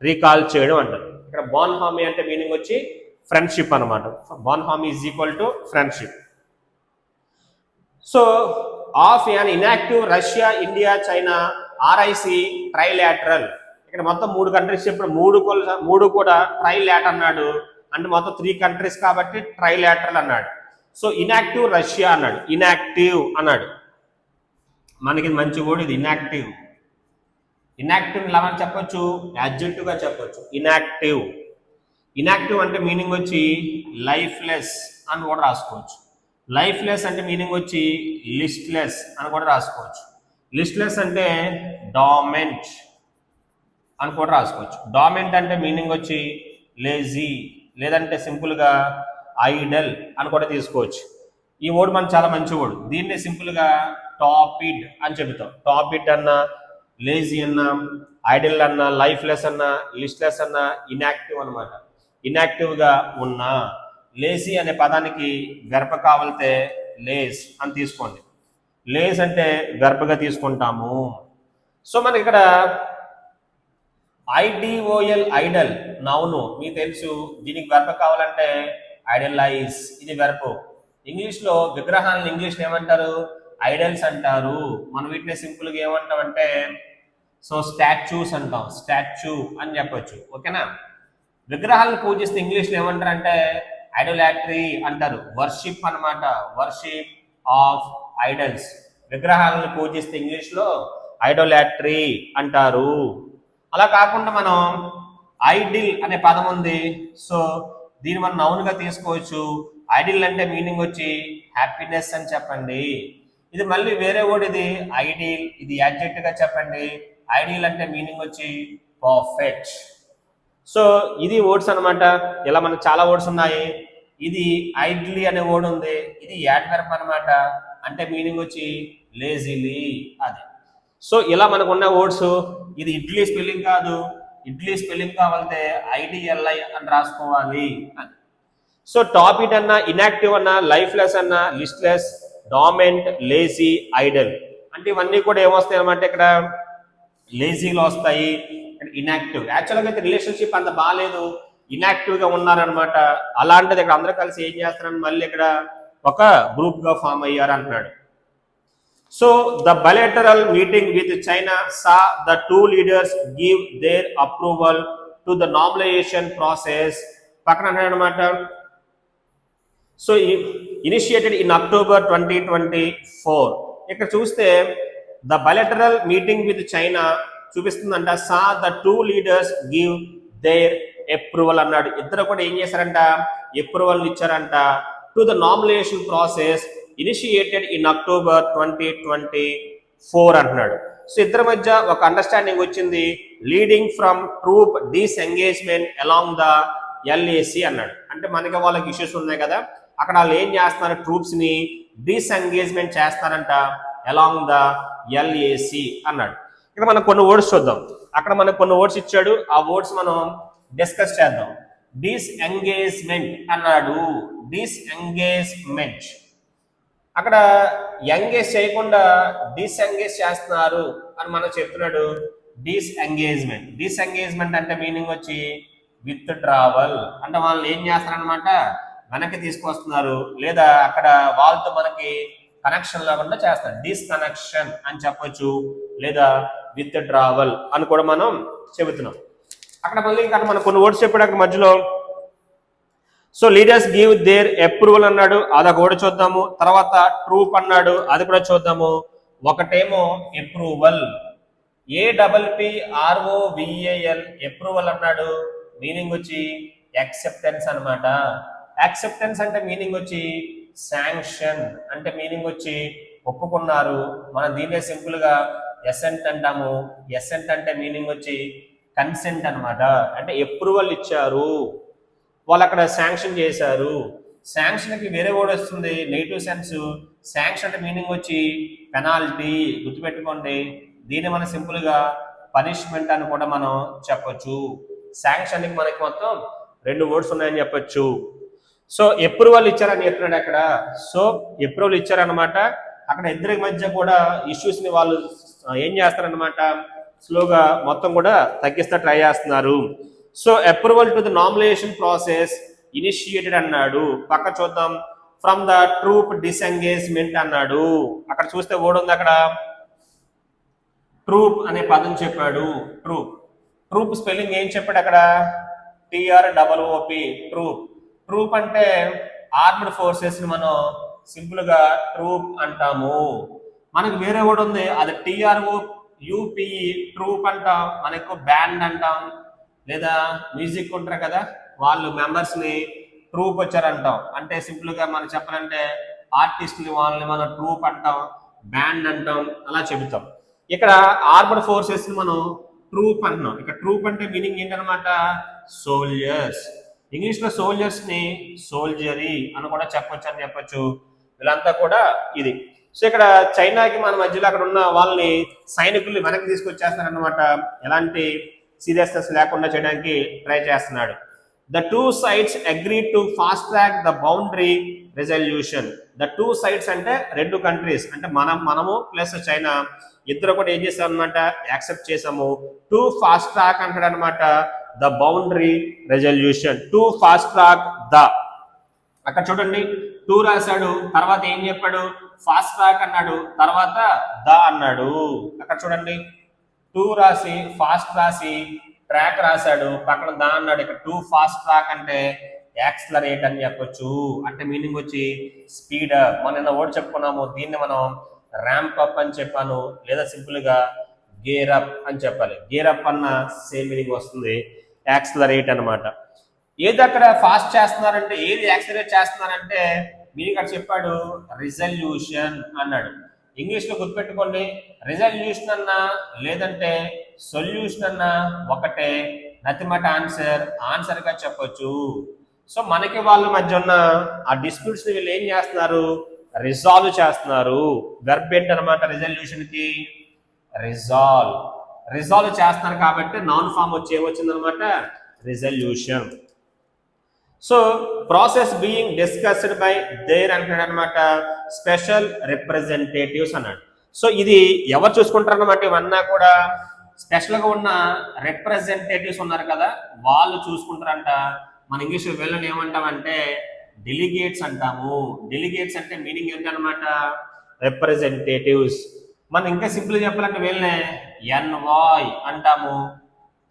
రీకాల్ చేయడం అంటారు. ఇక్కడ బాన్ హామీ అంటే మీనింగ్ వచ్చి ఫ్రెండ్షిప్ అనమాట. బాన్ హామీ is equal to friendship. So of an inactive Russia, India, China RIC trilateral. ఇక్కడ మొత్తం 3 కంట్రీస్ ఇప్పుడు మూడు కూడా ట్రైలాటర్ అన్నాడు. అంటే మొత్తం 3 కంట్రీస్ కాబట్టి ట్రైలాటరల్ అన్నాడు. సో ఇన్యాక్టివ్ రష్యా అన్నాడు. ఇన్యాక్టివ్ అన్నాడు. మనకి మంచి వర్డ్ ఇది ఇన్యాక్టివ్. ఇన్యాక్టివ్ ఎలా చెప్పొచ్చు, యాడ్జెక్టివ్ గా చెప్పొచ్చు. ఇన్యాక్టివ్. ఇన్యాక్టివ్ అంటే మీనింగ్ వచ్చి లైఫ్లెస్ అని కూడా రాసుకోవచ్చు. లైఫ్లెస్ అంటే మీనింగ్ వచ్చి లిస్ట్లెస్ అని కూడా రాసుకోవచ్చు. లిస్ట్లెస్ అంటే డామెంట్ అని కూడా రాసుకోవచ్చు. డామెంట్ అంటే మీనింగ్ వచ్చి లేజీ, లేదంటే సింపుల్గా ఐడల్ అని కూడా తీసుకోవచ్చు. ఈ వర్డ్ మనకు చాలా మంచి వర్డ్. దీన్ని సింపుల్గా టాపిడ్ అని చెబుతాం. టాపిడ్ అన్నా, లేజీ అన్నా, ఐడల్ అన్నా, లైఫ్లెస్ అన్నా, లిస్ట్లెస్ అన్నా ఇన్యాక్టివ్ అనమాట. ఇన్యాక్టివ్గా ఉన్నా. లేజీ అనే పదానికి వెర్బ్ కావాలితే లేజ్ అని తీసుకోండి. లేజ్ అంటే వెర్బ్గా తీసుకుంటాము. సో మనకి ఇక్కడ IDOL ఐడల్ నౌను మీకు తెలుసు. దీనికి వెర్బ్ కావాలంటే ఐడలైజ్, ఇది వెర్బ్. ఇంగ్లీష్లో విగ్రహాలను ఇంగ్లీష్లో ఏమంటారు, ఐడల్స్ అంటారు. మనం వీటిని సింపుల్గా ఏమంటామంటే సో స్టాచ్యూస్ అంటాం. స్టాచ్యూ అని చెప్పొచ్చు. ఓకేనా. విగ్రహాలను పూజిస్తే ఇంగ్లీష్లో ఏమంటారంటే ఐడోలాట్రీ అంటారు. వర్షిప్ అన్నమాట. Worship of idols. విగ్రహాలను పూజిస్తే ఇంగ్లీష్లో ఐడోలాట్రీ అంటారు. అలా కాకుండా మనం ఐడిల్ అనే పదం ఉంది. సో దీన్ని మనం నౌన్గా తీసుకోవచ్చు. ఐడిల్ అంటే మీనింగ్ వచ్చి హ్యాపీనెస్ అని చెప్పండి. ఇది మళ్ళీ వేరే వర్డ్, ఇది ఐడిల్, ఇది యాడ్జెక్టివ్ గా చెప్పండి. ఐడిల్ అంటే మీనింగ్ వచ్చి పర్ఫెక్ట్. సో ఇది వర్డ్స్ అనమాట. ఇలా మనకు చాలా వర్డ్స్ ఉన్నాయి. ఇది ఐడ్లీ అనే వర్డ్ ఉంది. ఇది యాడ్వర్బ్ అనమాట. అంటే మీనింగ్ వచ్చి లేజీలీ అది. సో ఇలా మనకు ఉన్న వర్డ్స్. ఇది ఇడ్లీ స్పెల్లింగ్ కాదు. ఇడ్లీ స్పెల్లింగ్ కావాలంటే IDLI అని రాసుకోవాలి అని. సో టాపిడ్ అన్న, ఇన్యాక్టివ్ అన్న, లైఫ్లెస్ అన్న, లిస్ట్లెస్, డామెంట్, లేజీ, ఐడల్ అంటే ఇవన్నీ కూడా ఏమొస్తాయి అనమాట ఇక్కడ లేజీలో వస్తాయి. ఇన్యాక్టివ్ యాక్చువల్గా అయితే రిలేషన్షిప్ అంత బాగాలేదు, ఇన్యాక్టివ్ గా ఉన్నారనమాట. అలాంటిది ఇక్కడ అందరూ కలిసి ఏం చేస్తారని మళ్ళీ ఇక్కడ ఒక గ్రూప్ గా ఫామ్ అయ్యారు అంటున్నాడు. So the bilateral meeting with China saw the two leaders give their approval to the nomination process పక్కన అంటాడు అనమాట. So initiated in October 2024. ఇక్కడ చూస్తే the bilateral meeting with China చూపిస్తుందంట. Saw the two leaders give their approval అన్నాడు. ఇద్దరు కూడా ఏం చేశారంట, అప్రూవల్ ఇచ్చారంట. To the nomination process initiated in October 2024 అంటున్నాడు. సో ఇద్దరి మధ్య ఒక అండర్స్టాండింగ్ వచ్చింది. Leading from troop డిస్ఎంగేజ్మెంట్ along the LAC అన్నాడు. అంటే మనకి వాళ్ళకి ఇష్యూస్ ఉన్నాయి కదా, అక్కడ వాళ్ళు ఏం చేస్తున్నారు, ట్రూప్స్ ని డిస్ఎంగేజ్మెంట్ చేస్తారంట అలాంగ్ ద LAC అన్నాడు. ఇక్కడ మనం కొన్ని వర్డ్స్ చూద్దాం. అక్కడ మనకు కొన్ని వర్డ్స్ ఇచ్చాడు, ఆ వర్డ్స్ మనం డిస్కస్ చేద్దాం. డిస్ఎంగేజ్మెంట్ అన్నాడు. డిస్ఎంగేజ్మెంట్ అక్కడ ఎంగేజ్ చేయకుండా డిస్ఎంగేజ్ చేస్తున్నారు అని మనం చెప్తున్నాడు. డిస్ఎంగేజ్మెంట్. డిస్ఎంగేజ్మెంట్ అంటే మీనింగ్ వచ్చి విత్ డ్రావల్ అంటే వాళ్ళు ఏం చేస్తారనమాట, వెనక్కి తీసుకొస్తున్నారు, లేదా అక్కడ వాళ్ళతో మనకి కనెక్షన్ లేకుండా చేస్తారు. డిస్కనెక్షన్ అని చెప్పొచ్చు, లేదా విత్ డ్రావల్ అని కూడా మనం చెబుతున్నాం. అక్కడ మళ్ళీ ఇంకా మనం కొన్ని వర్డ్స్ చెప్పడానికి మధ్యలో so leaders give their approval అన్నాడు, అదొక వర్డ్ చూద్దాము. తర్వాత ట్రూప్ అన్నాడు, అది కూడా చూద్దాము. ఒకటేమో అప్రూవల్, APPROVAL అప్రూవల్ అన్నాడు. మీనింగ్ వచ్చి యాక్సెప్టెన్స్ అనమాట. యాక్సెప్టెన్స్ అంటే మీనింగ్ వచ్చి శాంక్షన్ అంటే మీనింగ్ వచ్చి ఒప్పుకున్నారు. మనం దీన్నే సింపుల్ గా ఎసెంట్ అంటాము. ఎసెంట్ అంటే మీనింగ్ వచ్చి కన్సెంట్ అనమాట. అంటే అప్రూవల్ ఇచ్చారు, వాళ్ళు అక్కడ శాంక్షన్ చేశారు. శాంక్షన్కి వేరే వర్డ్ వస్తుంది, నెగిటివ్ సెన్స్. శాంక్షన్ అంటే మీనింగ్ వచ్చి పెనాల్టీ, గుర్తుపెట్టుకోండి. దీన్ని మనం సింపుల్ గా పనిష్మెంట్ అని కూడా మనం చెప్పొచ్చు. శాంక్షన్ కి మనకి మొత్తం రెండు వర్డ్స్ ఉన్నాయని చెప్పొచ్చు. సో అప్రూవల్ ఇచ్చారని చెప్తున్నాడు అక్కడ. సో అప్రూవల్ ఇచ్చారనమాట. అక్కడ ఇద్దరి మధ్య కూడా ఇష్యూస్ ని వాళ్ళు ఏం చేస్తారనమాట, స్లోగా మొత్తం కూడా తగ్గిస్తా ట్రై చేస్తున్నారు. So approval to the nomination process initiated అన్నాడు. పక్క చూద్దాం. ఫ్రమ్ ద ట్రూప్ డిసెంగేజ్మెంట్ అన్నాడు. అక్కడ చూస్తే వర్డ్ ఉంది, అక్కడ ట్రూప్ అనే పదం చెప్పాడు. ట్రూప్. ట్రూప్ స్పెల్లింగ్ ఏం చెప్పాడు అక్కడ, TROOP. ట్రూప్. ట్రూప్ అంటే ఆర్మ్డ్ ఫోర్సెస్ ని మనం సింపుల్ గా ట్రూప్ అంటాము. మనకు వేరే వర్డ్ ఉంది, అది TROUPE ట్రూప్ అంటాం. మనకు బ్యాండ్ అంటాం, లేదా మ్యూజిక్ ఉంటారు కదా, వాళ్ళు మెంబర్స్ ని ట్రూప్ వచ్చారంటాం. అంటే సింపుల్ గా మనం చెప్పాలంటే ఆర్టిస్ట్ ని వాళ్ళని మనం ట్రూప్ అంటాం, బ్యాండ్ అంటాం, అలా చెబుతాం. ఇక్కడ ఆర్మడ్ ఫోర్సెస్ ని మనం ట్రూప్ అంటున్నాం. ఇక్కడ ట్రూప్ అంటే మీనింగ్ ఏంటనమాట, సోల్జర్స్. ఇంగ్లీష్ లో సోల్జర్స్ ని సోల్జరీ అని కూడా చెప్పొచ్చు అని చెప్పొచ్చు. వీళ్ళంతా కూడా ఇది. సో ఇక్కడ చైనాకి మన మధ్యలో అక్కడ ఉన్న వాళ్ళని సైనికుల్ని వెనక్కి తీసుకొచ్చేస్తారనమాట. ఎలాంటి సీరియస్నెస్ లేకుండా చేయడానికి ట్రై చేస్తున్నాడు. The two sides agree to fast track the boundary resolution. The two sides అంటే రెండు కంట్రీస్, అంటే మనము ప్లస్ చైనా ఇద్దరు కూడా ఏం చేస్తాం అనమాట, యాక్సెప్ట్ చేసాము. టు ఫాస్ట్ ట్రాక్ అంటాడు అనమాట the boundary resolution. To fast track the, అక్కడ చూడండి టూ రాశాడు, తర్వాత ఏం చెప్పాడు, ఫాస్ట్ ట్రాక్ అన్నాడు, తర్వాత ద అన్నాడు. అక్కడ చూడండి టూ రాసి ఫాస్ట్ రాసి ట్రాక్ రాశాడు, పక్కన దా అన్నాడు. ఇక్కడ టూ ఫాస్ట్ ట్రాక్ అంటే యాక్సిలరేట్ అని చెప్పొచ్చు. అంటే మీనింగ్ వచ్చి స్పీడ్ అప్. మనం నిన్న వర్డ్ చెప్పుకున్నాము, దీన్ని మనం ర్యాంప్ అప్ అని చెప్పాను, లేదా సింపుల్ గా గేర్ అప్ అని చెప్పాలి. గేర్ అప్ అన్న సేమ్ మీనింగ్ వస్తుంది, యాక్సిలరేట్ అనమాట. ఏది అక్కడ ఫాస్ట్ చేస్తున్నారంటే, ఏది యాక్సిలరేట్ చేస్తున్నారంటే మీనింగ్ అక్కడ చెప్పాడు రిజల్యూషన్ అన్నాడు. ఇంగ్లీష్ లో గుర్తుపెట్టుకోండి, రిజల్యూషన్ అన్నా లేదంటే సొల్యూషన్ అన్నా ఒకటే, నథింగ్ బట్ ఆన్సర్ గా చెప్పొచ్చు. సో మనకి వాళ్ళ మధ్య ఉన్న ఆ డిస్ప్యూట్స్ ని వీళ్ళు ఏం చేస్తున్నారు, రిజాల్వ్ చేస్తున్నారు. వెర్బ్ ఏంటనమాట రిజల్యూషన్ కి, రిజాల్వ్ చేస్తున్నారు కాబట్టి నౌన్ ఫామ్ వచ్చి ఏమొచ్చిందనమాట, resolution. So process being discussed by their అంటున్నాడు అనమాట స్పెషల్ రిప్రజెంటేటివ్స్ అన్నాడు. సో ఇది ఎవరు చూసుకుంటారు అన్నమాట, ఇవన్నా కూడా స్పెషల్గా ఉన్న రిప్రజెంటేటివ్స్ ఉన్నారు కదా వాళ్ళు చూసుకుంటారంట. మన ఇంగ్లీష్లో వీళ్ళని ఏమంటామంటే డెలిగేట్స్ అంటాము. డెలిగేట్స్ అంటే మీనింగ్ ఏంటనమాట రిప్రజెంటేటివ్స్. మనం ఇంకా సింపుల్ చెప్పాలంటే వీళ్ళనే ఎన్వాయ్ అంటాము.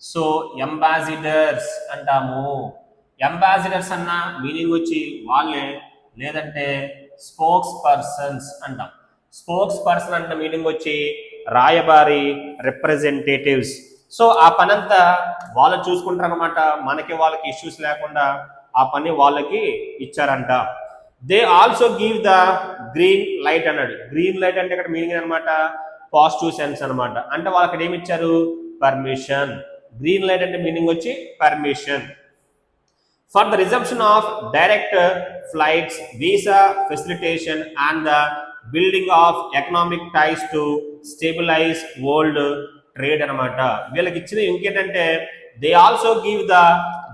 సో అంబాసిడర్స్ అంటాము. అంబాసిడర్స్ అన్న మీనింగ్ వచ్చి వాళ్ళే, లేదంటే స్పోక్స్ పర్సన్స్ అంటాం. స్పోక్స్ పర్సన్ అంటే మీనింగ్ వచ్చి రాయబారి, రిప్రజెంటేటివ్స్. సో ఆ పనంతా వాళ్ళు చూసుకుంటారు అనమాట. మనకి వాళ్ళకి ఇష్యూస్ లేకుండా ఆ పని వాళ్ళకి ఇచ్చారంట. They also give the green light అన్నాడు. గ్రీన్ లైట్ అంటే ఇక్కడ మీనింగ్ అనమాట పాజిటివ్ సెన్స్ అనమాట. అంటే వాళ్ళకి ఏమి ఇచ్చారు, పర్మిషన్. గ్రీన్ లైట్ అంటే మీనింగ్ వచ్చి permission for the resumption of direct flights, visa facilitation and the building of economic ties to stabilise world trade అనమాట. వీళ్ళకి ఇచ్చిన ఇంకేంటంటే they also give the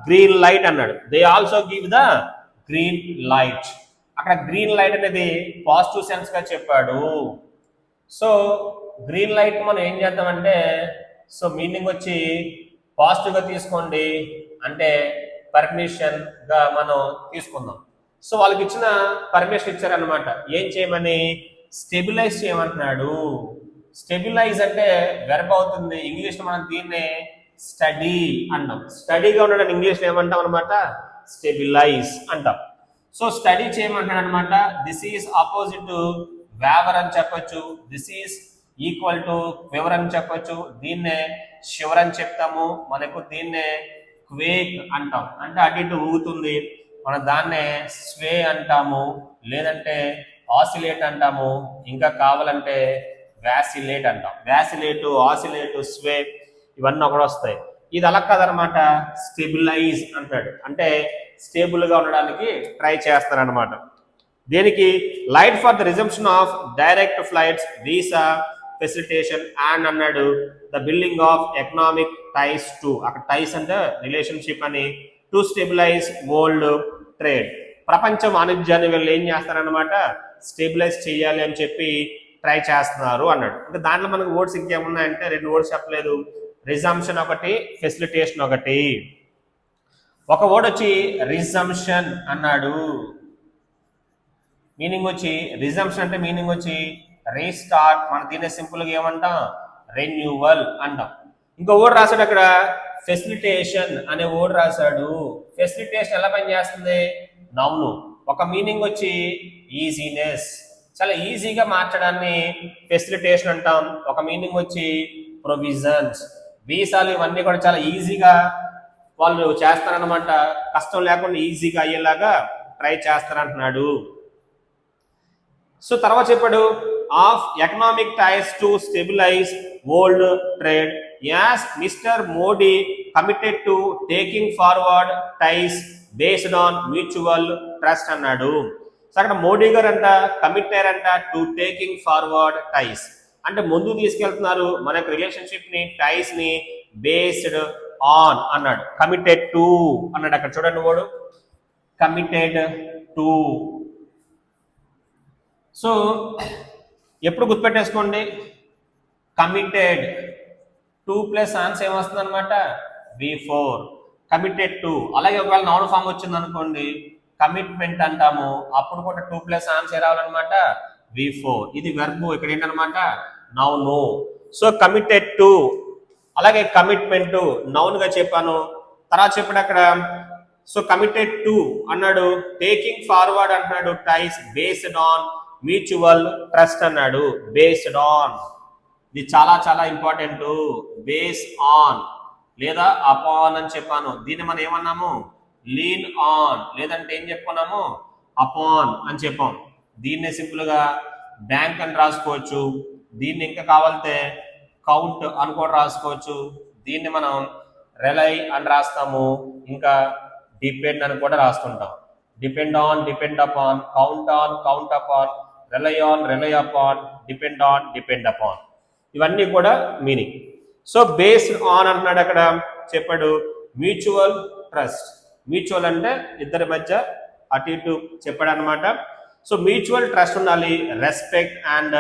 green light అన్నాడు. They also give the green light. అక్కడ గ్రీన్ లైట్ అనేది పాజిటివ్ సెన్స్ గా చెప్పాడు. సో గ్రీన్ లైట్ మనం ఏం చేద్దామంటే, సో మీనింగ్ వచ్చి పాజిటివ్ గా తీసుకోండి అంటే పర్మిషన్ గా మనం తీసుకుందాం. సో వాళ్ళకి ఇచ్చిన పర్మిషన్ ఇచ్చారనమాట. ఏం చేయమని, స్టెబిలైజ్ చేయమంటున్నాడు. స్టెబిలైజ్ అంటే వెర్బ్ అవుతుంది. ఇంగ్లీష్ లో మనం దీన్నే స్టడీ అంటాం. స్టడీగా ఉండడం ఇంగ్లీష్ లో ఏమంటాం అనమాట, స్టెబిలైజ్ అంటాం. సో స్టడీ చేయమంటాడు అనమాట. This is opposite to waiver అని చెప్పొచ్చు. This is equal to quiver అని చెప్పొచ్చు. దీన్నే షివర్ అని చెప్తాము. మనకు దీన్నే క్వేక్ అంటాం. అంటే అటు ఇటు ఊగుతుంది, మనం దాన్నే స్వే అంటాము, లేదంటే ఆసిలేట్ అంటాము, ఇంకా కావాలంటే వ్యాసిలేట్ అంటాం. వ్యాసిలేటు, ఆసిలేటు, స్వే ఇవన్నీ ఒకటి వస్తాయి. ఇది అలా కాదనమాట, స్టెబిలైజ్ అంటాడు. అంటే స్టేబుల్ గా ఉండడానికి ట్రై చేస్తారనమాట. దేనికి, light for the resumption of direct flights, visa facilitation and అన్నాడు the building of economic ties to, అక్కడ టైస్ అంటే రిలేషన్షిప్ అని, టు స్టెబిలైజ్ వరల్డ్ ట్రేడ్, ప్రపంచ వాణిజ్యాన్ని వీళ్ళు ఏం చేస్తారనమాట, స్టెబిలైజ్ చేయాలి అని చెప్పి ట్రై చేస్తున్నారు అన్నాడు. ఇంకా దాంట్లో మనకు వర్డ్స్ ఇంకేమున్నాయంటే 2 వర్డ్స్ చెప్పలేదు, రిజంప్షన్ ఒకటి, ఫెసిలిటేషన్ ఒకటి. ఒక వర్డ్ వచ్చి రిజంప్షన్ అన్నాడు. మీనింగ్ వచ్చి రిజంప్షన్ అంటే మీనింగ్ వచ్చి రీస్టార్ట్. మన దీన్ని సింపుల్ గా ఏమంటాం, రెన్యూవల్ అంటాం. ఇంకో వర్డ్ రాశాడు అక్కడ, ఫెసిలిటేషన్ అనే వర్డ్ రాశాడు. ఫెసిలిటేషన్ ఎలా పనిచేస్తుంది, నౌను. ఒక మీనింగ్ వచ్చి ఈజీనెస్, చాలా ఈజీగా మార్చడాన్ని ఫెసిలిటేషన్ అంటాం. ఒక మీనింగ్ వచ్చి ప్రొవిజన్స్, వీసాలు ఇవన్నీ కూడా చాలా ఈజీగా వాళ్ళు చేస్తారనమాట. కష్టం లేకుండా ఈజీగా అయ్యేలాగా ట్రై చేస్తారంటున్నాడు. సో తర్వాత చెప్పాడు, of economic ties to stabilise world trade as mister Modi committed to taking forward ties based on mutual trust అన్నాడు. సో అక్కడ మోడీ గారు అంట కమిట్ అయ్యారంట టు టేకింగ్ ఫార్వర్డ్ టైస్, అంటే ముందు తీసుకెళ్తున్నారు మన యొక్క రిలేషన్షిప్ ని, టైస్ ని బేస్డ్ ఆన్ అన్నాడు. కమిటెడ్ టు అన్నాడు అక్కడ చూడండి వాడు, కమిటెడ్ టు. సో ఎప్పుడు గుర్తుపెట్టేసుకోండి, కమిటెడ్ 2 ప్లస్ ఆన్స్ ఏమొస్తుంది అనమాట, V4, కమిటెడ్ టు. అలాగే ఒకవేళ నౌన్ ఫామ్ వచ్చింది అనుకోండి, కమిట్మెంట్ అంటాము, అప్పుడు కూడా 2 ప్లస్ ఆన్స్ ఏ రావాలన్నమాట, V4. ఇది వెర్బ్, ఇక్కడ ఏంటనమాట నౌను. సో కమిటెడ్ టు, అలాగే కమిట్మెంట్ నౌన్ గా చెప్పాను. తర్వాత చెప్పాడు అక్కడ, సో కమిటెడ్ టు అన్నాడు, టేకింగ్ ఫార్వర్డ్ అంటున్నాడు టైస్ బేస్డ్ ఆన్ మ్యూచువల్ ట్రస్ట్ అన్నాడు. బేస్డ్ ఆన్, ఇది చాలా చాలా ఇంపార్టెంట్. బేస్ ఆన్ లేదా అపాన్ అని చెప్పాను. దీన్ని మనం ఏమన్నాము, లీన్ ఆన్, లేదంటే ఏం చెప్పుకున్నాము, అపాన్ అని చెప్పాం. దీన్ని సింపుల్ గా బ్యాంక్ అని రాసుకోవచ్చు. దీన్ని ఇంకా కావాలంటే కౌంట్ అని కూడా రాసుకోవచ్చు. దీన్ని మనం రిలై అని రాస్తాము, ఇంకా డిపెండ్ అని కూడా రాస్తుంటాం. Depend on, depend upon, count on, count upon, rely on, rely upon, depend on, depend upon, ఇవన్నీ కూడా మీనింగ్. సో బేస్డ్ ఆన్ అంటున్నాడు అక్కడ చెప్పాడు మ్యూచువల్ ట్రస్ట్. మ్యూచువల్ అంటే ఇద్దరి మధ్య అటు ఇటు చెప్పాడు అనమాట. సో మ్యూచువల్ ట్రస్ట్ ఉండాలి, రెస్పెక్ట్ అండ్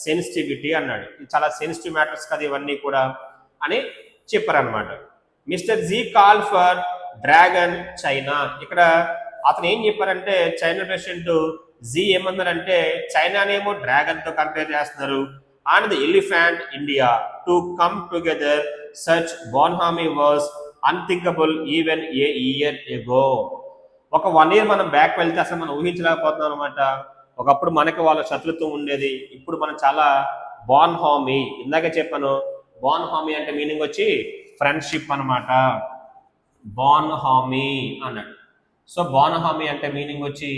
సెన్సిటివిటీ అన్నాడు. ఇది చాలా సెన్సిటివ్ మ్యాటర్స్ కదా ఇవన్నీ కూడా అని చెప్పారనమాట. Mister Xi call for dragon China. ఇక్కడ అతను ఏం చెప్పారంటే చైనా ప్రెసిడెంట్ జీ ఏమన్నారంటే చైనానేమో డ్రాగన్ తో కంపేర్ చేస్తున్నారు and the elephant India to come together such bonhomie was unthinkable even a year ago. ఒక 1 year మనం బ్యాక్ వెళ్తే అసలు మనం ఊహించలేకపోతున్నాం అనమాట. ఒకప్పుడు మనకి వాళ్ళ శత్రుత్వం ఉండేది, ఇప్పుడు మనం చాలా బోన్హామీ, ఇందాక చెప్పాను బోన్హామీ అంటే మీనింగ్ వచ్చి ఫ్రెండ్షిప్ అనమాట, బోన్హామీ అన్నాడు. సో బోన్హామీ అంటే మీనింగ్ వచ్చి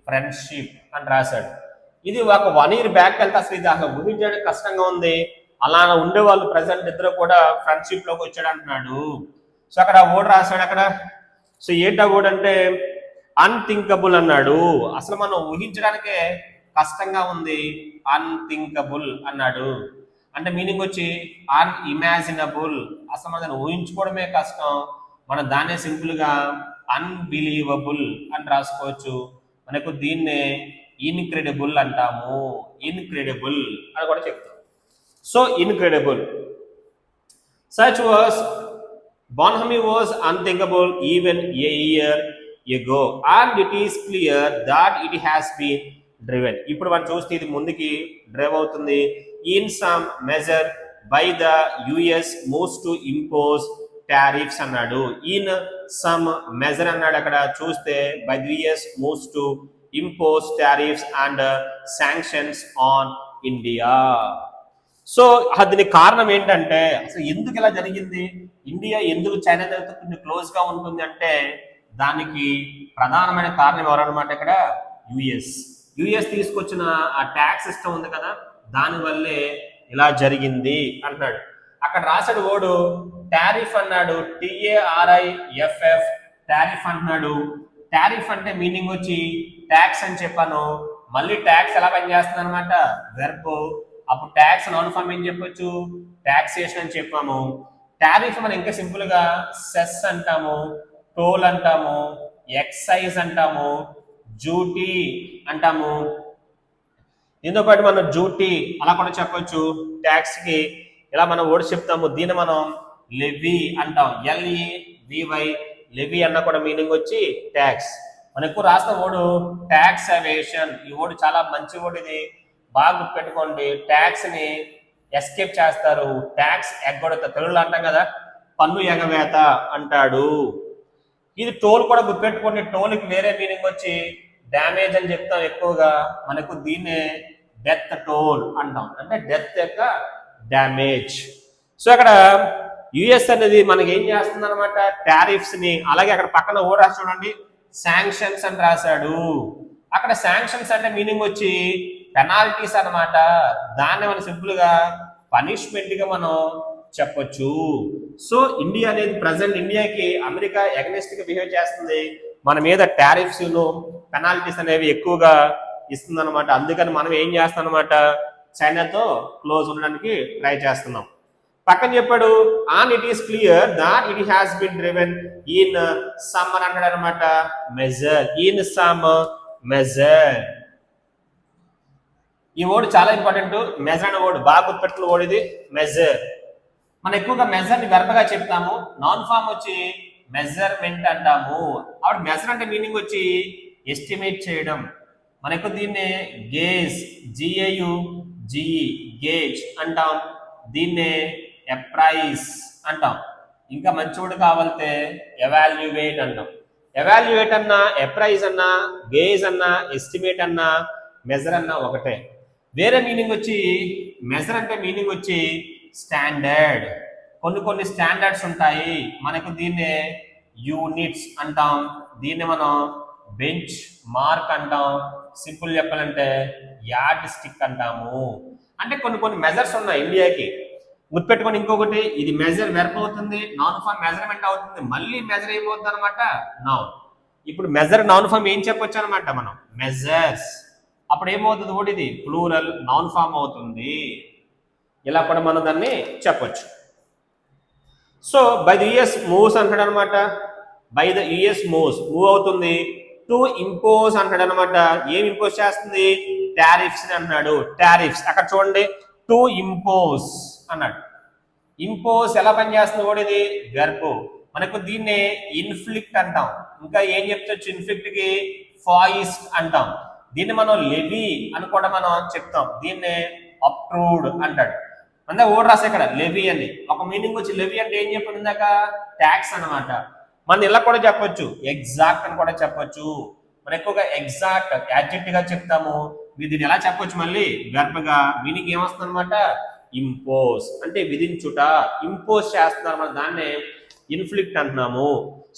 ఫ్రెండ్షిప్ అని రాశాడు. ఇది ఒక 1 year బ్యాక్ వెళ్తే అసలు ఇది అసలు ఊహించడానికి కష్టంగా ఉంది. అలా ఉండేవాళ్ళు ప్రజెంట్ ఇద్దరు కూడా ఫ్రెండ్షిప్ లోకి వచ్చాడు అంటున్నాడు. సో అక్కడ ఓడ్ రాశాడు అక్కడ. సో ఏంటా ఓడ్ అంటే అన్థింకబుల్ అన్నాడు. అసలు మనం ఊహించడానికే కష్టంగా ఉంది, అన్థింకబుల్ అన్నాడు. అంటే మీనింగ్ వచ్చి అన్ఇమాజినబుల్, అసలు మనం ఊహించుకోవడమే కష్టం, మనం దాన్నే సింపుల్ గా అన్బిలీవబుల్ అని రాసుకోవచ్చు. మనకు దీన్నే ఇన్క్రెడిబుల్ అంటాము, ఇన్క్రెడిబుల్ అని కూడా చెప్తాం. So incredible such was Bonhomie was unthinkable even a year ago and it is clear that it has been driven. ఇప్పుడు మనం చూస్తే ఇది ముందుకి డ్రైవ్ అవుతుంది. In some measure by the US moves to impose tariffs అన్నాడు. In some measure అన్నాడు అక్కడ చూస్తే by the US moves to impose tariffs and sanctions on India. So దీనికి కారణం ఏంటంటే అసలు ఎందుకు ఇలా జరిగింది, ఇండియా ఎందుకు చైనాతో కొంచెం క్లోజ్ గా ఉంటుంది అంటే దానికి ప్రధానమైన కారణం ఎవరన్నమాట ఇక్కడ యుఎస్ తీసుకొచ్చిన ఆ ట్యాక్స్ సిస్టమ్ ఉంది కదా, దాని వల్లే ఇలా జరిగింది అంటున్నాడు. అక్కడ రాసాడు ఓడు టారిఫ్ అన్నాడు, TARIFF టారిఫ్ అంటున్నాడు. టారిఫ్ అంటే మీనింగ్ వచ్చి ట్యాక్స్ అని చెప్పాను, మళ్ళీ ట్యాక్స్ ఎలా పనిచేస్తుంది అనమాట వెర్బ్. అప్పుడు ట్యాక్స్ నౌన్ ఫామ్ ఏం చెప్పొచ్చు, టాక్సేషన్ అని చెప్పాము. టారిఫ్ మనం ఇంకా సింపుల్ గా సెస్ అంటాము, టోల్ అంటాము, ఎక్సైజ్ అంటాము, డ్యూటీ అంటాము. దీంతో పాటు మనం డ్యూటీ అలా కూడా చెప్పొచ్చు. ట్యాక్స్ కి ఇలా మనం ఓడి చెప్తాము, దీన్ని మనం లెవీ అంటాం, LEVY లెవీ అన్న కూడా మీనింగ్ వచ్చి ట్యాక్స్. మనం ఎక్కువ రాసిన ఓడు ట్యాక్స్ అవేషన్. ఈ ఓడు చాలా మంచి ఓడు, ఇది బాగా గుర్తుపెట్టుకోండి. ట్యాక్స్ ని ఎస్కేప్ చేస్తారు, ట్యాక్స్ ఎగ్గొడతారు, తెలుగులో అంటాం కదా పన్ను ఎగవేత అంటాడు. ఇది టోల్ కూడా గుర్తుపెట్టుకోండి, టోల్కి వేరే మీనింగ్ వచ్చి డ్యామేజ్ అని చెప్తాం ఎక్కువగా. మనకు దీన్నే డెత్ టోల్ అంటాం, అంటే డెత్ యొక్క డ్యామేజ్. సో అక్కడ యుఎస్ అనేది మనకి ఏం చేస్తుంది అనమాట టారిఫ్స్ ని. అలాగే అక్కడ పక్కన ఓ రాసి చూడండి శాంక్షన్స్ అని రాశాడు. అక్కడ శాంక్షన్స్ అంటే మీనింగ్ వచ్చి పెనాల్టీస్ అన్నమాట. దాన్ని మనం సింపుల్ గా పనిష్మెంట్ గా మనం చెప్పొచ్చు. సో ఇండియా అనేది ప్రజెంట్ ఇండియాకి అమెరికా ఎగనెస్ట్ గా బిహేవ్ చేస్తుంది, మన మీద టారిఫ్స్ పెనాల్టీస్ అనేవి ఎక్కువగా ఇస్తుంది అనమాట. అందుకని మనం ఏం చేస్తాం అనమాట చైనాతో క్లోజ్ ఉండడానికి ట్రై చేస్తున్నాం. పక్కన చెప్పాడు and it is clear that it has been driven in some అని అంటాడు అనమాట మెజర్, ఇన్ సమ్ మెజర్. ఈ వర్డ్ చాలా ఇంపార్టెంట్, మెజర్ అనే వర్డ్ బాగా గుర్తుపెట్టుకున్న వర్డ్ ఇది మెజర్. మనం ఎక్కువగా మెజర్ ని వెర్బగా చెప్తాము, నాన్ ఫామ్ వచ్చి మెజర్మెంట్ అంటాము. అప్పుడు మెజర్ అంటే మీనింగ్ వచ్చి ఎస్టిమేట్ చేయడం. మనకు దీన్నే గేజ్, GAUGE గేజ్ అంటాం, దీన్నే అప్రైజ్ అంటాం. ఇంకా మంచి వర్డ్ కావాలంటే ఎవాల్యుయేట్ అంటాం. ఎవాల్యుయేట్ అన్నా, అప్రైజ్ అన్నా, గేజ్ అన్నా, ఎస్టిమేట్ అన్నా, మెజర్ అన్నా ఒకటే. వేరే మీనింగ్ వచ్చి మెజర్ అంటే మీనింగ్ వచ్చి స్టాండర్డ్. కొన్ని స్టాండర్డ్స్ ఉంటాయి మనకు, దీన్నే యూనిట్స్ అంటాం, దీన్ని మనం బెంచ్ మార్క్ అంటాం, సింపుల్ చెప్పాలంటే యార్డ్ స్టిక్ అంటాము. అంటే కొన్ని మెజర్స్ ఉన్నాయి ఇండియాకి. గుర్తుపెట్టుకొని ఇంకొకటి, ఇది మెజర్ వెర్బ్ అవుతుంది, నాన్ ఫామ్ మెజర్మెంట్ అవుతుంది, మళ్ళీ మెజర్ అయిపోతుంది అనమాట నౌన్. ఇప్పుడు మెజర్ నాన్ ఫామ్ ఏం చెప్పొచ్చు అనమాట మనం మెజర్స్. అప్పుడు ఏమవుతుంది కూడా ఇది ప్లూరల్ నాన్ ఫామ్ అవుతుంది. ఇలా కూడా మనం దాన్ని చెప్పొచ్చు. So by the US moves అంటాడు అనమాట, బై ద యుఎస్ మూవ్ అవుతుంది టు ఇంపోజ్ అంటాడు అనమాట. ఏం ఇంపోజ్ చేస్తుంది? టారిఫ్స్ అని అన్నాడు. టారిఫ్స్ అక్కడ చూడండి, టు ఇంపోజ్ అన్నాడు. ఇంపోజ్ ఎలా పనిచేస్తుంది కూడా ఇది వెర్బ్. మనకు దీన్నే ఇన్ఫ్లిక్ట్ అంటాం. ఇంకా ఏం చెప్తొచ్చు ఇన్ఫ్లిక్ట్ కి? ఫాయిస్ట్ అంటాం. దీన్ని మనం లెవీ అని కూడా మనం చెప్తాం. దీన్నే అప్రూవ్డ్ అంటాడు. అంటే ఓడి రాసే ఇక్కడ లెవీ అని ఒక మీనింగ్ వచ్చి, లెవీ అంటే ఏం చెప్పండి ఇందాక? ట్యాక్స్ అనమాట. మనం ఇలా కూడా చెప్పొచ్చు, ఎగ్జాక్ట్ అని కూడా చెప్పొచ్చు. మనం ఎక్కువగా ఎగ్జాక్ట్ యాడ్జెక్టివ్ గా చెప్తాము. దీన్ని ఎలా చెప్పొచ్చు మళ్ళీ? వెర్బ్ గా. మీనింగ్ ఏమొస్తుంది అనమాట? ఇంపోజ్ అంటే విధించుట, ఇంపోజ్ చేస్తున్నారు మన, దాన్నే ఇన్ఫ్లిక్ట్ అంటున్నాము.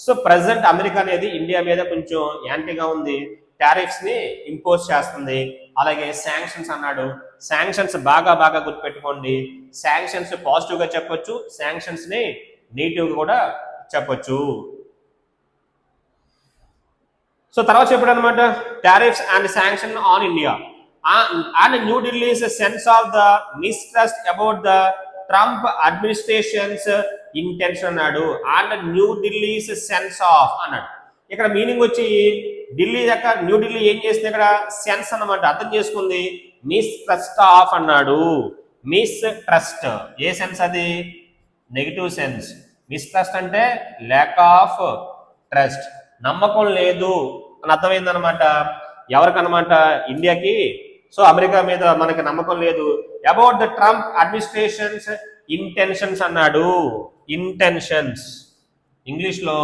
సో ప్రెసెంట్ అమెరికా అనేది ఇండియా మీద కొంచెం యాంటీగా ఉంది, టారిఫ్స్ ని ఇంపోజ్ చేస్తుంది. అలాగే శాంక్షన్స్ అన్నాడు. శాంక్షన్స్ బాగా గుర్తుపెట్టుకోండి. శాంక్షన్స్ పాజిటివ్ గా చెప్పొచ్చు, శాంక్షన్స్ ని నెగిటివ్ గా కూడా చెప్పొచ్చు. సో తర్వాత చెప్పాడు అనమాట, tariffs and sanction on India and New Delhi's sense of the mistrust about the Trump administration's intention అన్నాడు. And New Delhi's sense of అన్నాడు. ఇక్కడ మీనింగ్ వచ్చి ఢిల్లీ దగ్గర, న్యూ ఢిల్లీ ఏం చేస్తుంది ఇక్కడ? సెన్స్ అన్నమాట, అర్థం చేసుకుంది. మిస్ ట్రస్ట్ ఆఫ్ అన్నాడు. మిస్ ట్రస్ట్ ఏ సెన్స్ అది? Negative sense. మిస్ ట్రస్ట్ అంటే ల్యాక్ ఆఫ్ ట్రస్ట్, నమ్మకం లేదు అని అర్థమైందనమాట. ఎవరికనమాట? ఇండియాకి. సో అమెరికా మీద మనకి నమ్మకం లేదు. About the Trump administrations intentions అన్నాడు. ఇంటెన్షన్స్ ఇంగ్లీష్ లో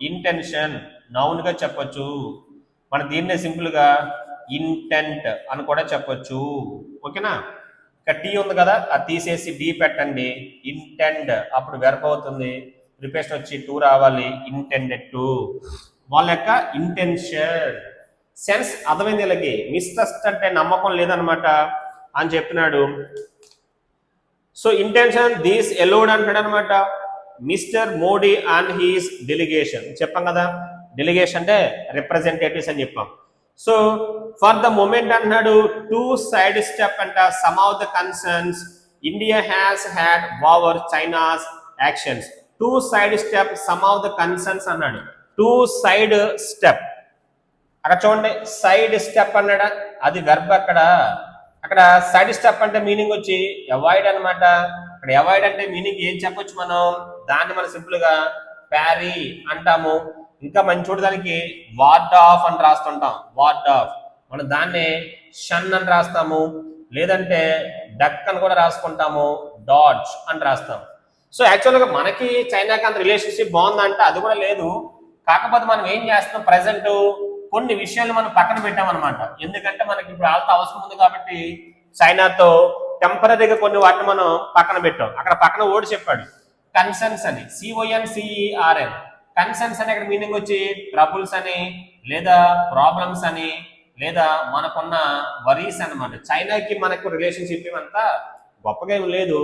ఇంటెన్షన్ నౌన్ గా చెప్పొచ్చు. మన దీన్నే సింపుల్ గా ఇంటెంట్ అని కూడా చెప్పొచ్చు. ఓకేనా? ఇక టీ ఉంది కదా, అది తీసేసి డి పెట్టండి, ఇంటెండ్, అప్పుడు వెర్బ్ అవుతుంది. ప్రిపరేషన్ వచ్చి టు రావాలి, ఇంటెండెడ్ టు. వాళ్ళ యొక్క ఇంటెన్షన్ సెన్స్ అర్థమైంది వీళ్ళకి. మిస్ట్రస్ట్ అంటే నమ్మకం లేదనమాట అని చెప్పినాడు. సో ఇంటెన్షన్ దీస్ ఎలోడ్ అంటాడు అనమాట mister Modi and he's delegation. చెప్పాం కదా, డెలిగేషన్ అంటే రిప్రజెంటేటివ్స్ అని చెప్పాం. సో ఫర్ ద మూమెంట్ అన్నాడు టూ సైడ్ స్టెప్ అంట some of the concerns India has had over China's actions. Two side step some of the concerns అన్నాడు. టూ సైడ్ స్టెప్ అక్కడ చూడండి, సైడ్ స్టెప్ అన్నాడా, అది వెర్బ్. అక్కడ సైడ్ స్టెప్ అంటే మీనింగ్ వచ్చి అవాయిడ్ అనమాట. అక్కడ అవాయిడ్ అంటే మీనింగ్ ఏం చెప్పొచ్చు మనం? దాన్ని మనం సింపుల్ గా ప్యారీ అంటాము. ఇంకా మంచి చూడడానికి వార్డ్ ఆఫ్ అని రాస్తుంటాం. వార్డ్ ఆఫ్ మనం దాన్ని షన్ అని రాస్తాము, లేదంటే డక్ అని కూడా రాసుకుంటాము, డాడ్జ్ అని రాస్తాం. సో యాక్చువల్గా మనకి చైనాకి అంత రిలేషన్షిప్ బాగుందంటే అది కూడా లేదు. కాకపోతే మనం ఏం చేస్తున్నాం, ప్రజెంట్ కొన్ని విషయాలు మనం పక్కన పెట్టామన్నమాట. ఎందుకంటే మనకి ఇప్పుడు వాళ్ళతో అవసరం ఉంది కాబట్టి చైనాతో టెంపరీగా కొన్ని వాటిని మనం పక్కన పెట్టాం. అక్కడ పక్కన ఓడి చెప్పాడు కన్సర్న్స్ అని, CONCERN. కన్సర్న్స్ అని అక్కడ మీనింగ్ వచ్చి ట్రబుల్స్ అని, లేదా ప్రాబ్లమ్స్ అని, లేదా మనకున్న వరీస్ అనమాట. చైనాకి మనకు రిలేషన్షిప్ ఏమంతా గొప్పగా ఏం లేదు,